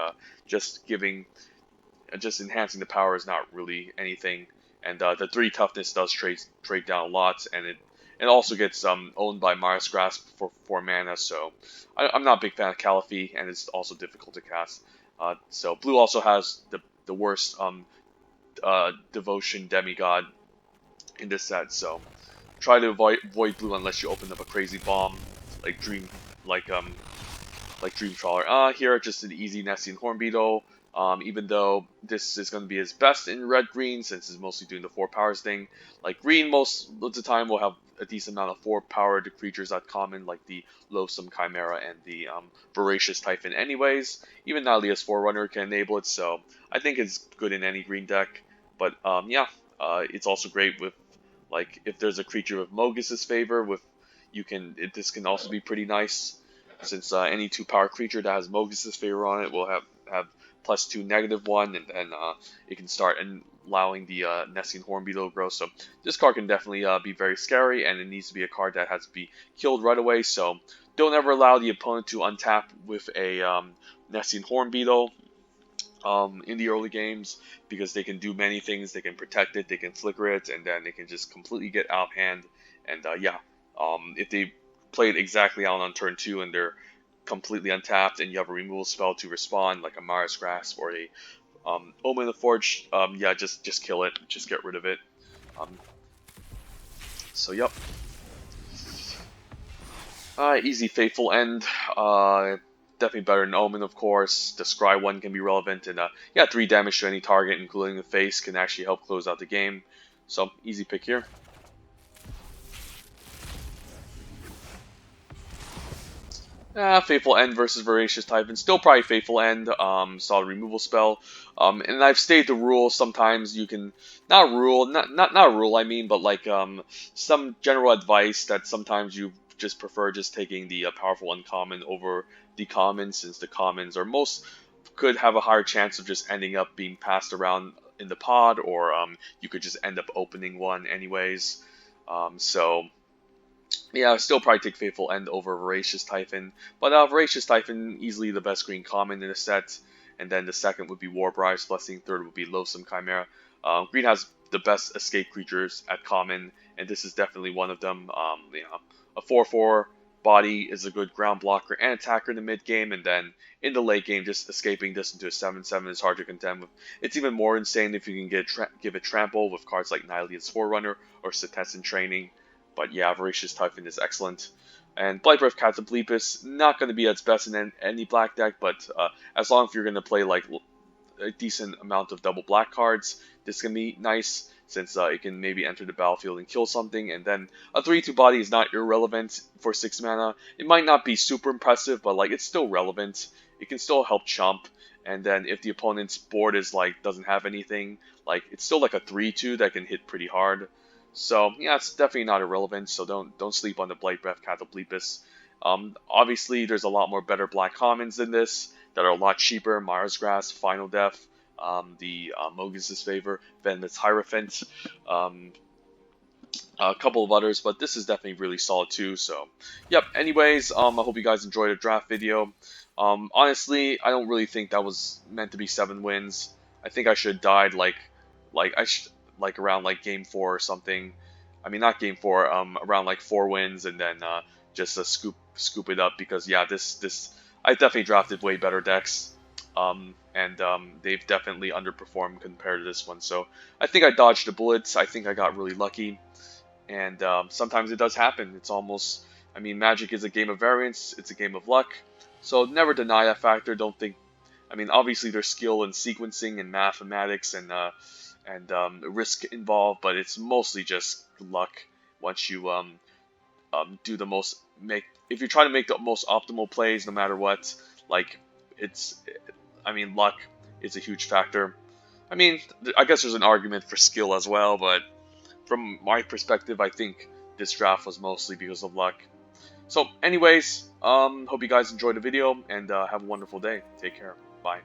A: just enhancing the power is not really anything. And the 3 toughness does trade down a lot, and it also gets owned by Mars Grasp for 4 mana, so I'm not a big fan of Caliphate, and it's also difficult to cast. So blue also has the worst Devotion Demigod in this set, so try to avoid blue unless you open up a crazy bomb like Dream Trawler. Here just an easy Nessian Hornbeetle. Even though this is going to be his best in red-green, since it's mostly doing the 4 powers thing. Like, green most of the time will have a decent amount of 4-powered creatures that common, like the Loathsome Chimera and the Voracious Typhon anyways. Even Nihilia's Forerunner can enable it, so I think it's good in any green deck. But, yeah, it's also great with, like, if there's a creature with Mogus's favor, this can also be pretty nice, since any 2-power creature that has Mogus's favor on it will have +2 -1, and then it can start allowing the Nessian Hornbeetle to grow. So this card can definitely be very scary, and it needs to be a card that has to be killed right away. So don't ever allow the opponent to untap with a Nessian Hornbeetle in the early games, because they can do many things. They can protect it, they can flicker it, and then they can just completely get out of hand. And yeah, if they play it exactly out on turn 2 and they're completely untapped, and you have a removal spell to respond, like a Mars Grasp or a Omen of the Forge, yeah, just kill it, just get rid of it. So yep, easy Fateful End, definitely better than Omen, of course. The Scry one can be relevant, and yeah, 3 damage to any target, including the face, can actually help close out the game. So easy pick here. Fateful End versus Voracious Typhon. Still probably Fateful End. Solid removal spell. And I've stated the rule. Sometimes you can not rule. I mean, but like some general advice that sometimes you just prefer just taking the powerful uncommon over the common, since the commons could have a higher chance of just ending up being passed around in the pod, or you could just end up opening one anyways. So yeah, I still probably take Fateful End over Voracious Typhon, but Voracious Typhon, easily the best green common in the set, and then the second would be Warbriar's Blessing, third would be Loathsome Chimera. Green has the best escape creatures at common, and this is definitely one of them. A 4/4 body is a good ground blocker and attacker in the mid game, and then in the late game, just escaping this into a 7/7 is hard to contend with. It's even more insane if you can give it trample with cards like Nylea's Forerunner or Setessan Training. But yeah, Voracious Typhon is excellent. And Blight Breath Cataplepus, not going to be its best in any black deck, but as long as you're going to play like a decent amount of double black cards, this can be nice since it can maybe enter the battlefield and kill something. And then a 3/2 body is not irrelevant for 6 mana. It might not be super impressive, but like it's still relevant. It can still help chump. And then if the opponent's board is like doesn't have anything, like it's still like a 3/2 that can hit pretty hard. So yeah, it's definitely not irrelevant. So don't sleep on the Blight Breath Cataplepus. Obviously, there's a lot more better black commons than this that are a lot cheaper. Mara's Grass, Final Death, the Mogus' Favor, Venomous Hierophant, a couple of others, but this is definitely really solid too. So, yep. Anyways, I hope you guys enjoyed the draft video. Honestly, I don't really think that was meant to be 7 wins. I think I should have died like around like game 4 or something. I mean, not game 4. Around like 4 wins, and then just scoop it up because yeah, this I definitely drafted way better decks. And they've definitely underperformed compared to this one. So I think I dodged the bullets. I think I got really lucky. And sometimes it does happen. It's almost, I mean, Magic is a game of variance. It's a game of luck. So never deny that factor. Don't think, I mean, obviously there's skill and sequencing and mathematics and risk involved, but it's mostly just luck. Once you do the most, if you try to make the most optimal plays, no matter what, like I mean, luck is a huge factor. I mean, I guess there's an argument for skill as well, but from my perspective, I think this draft was mostly because of luck. So anyways, hope you guys enjoyed the video, and have a wonderful day. Take care. Bye.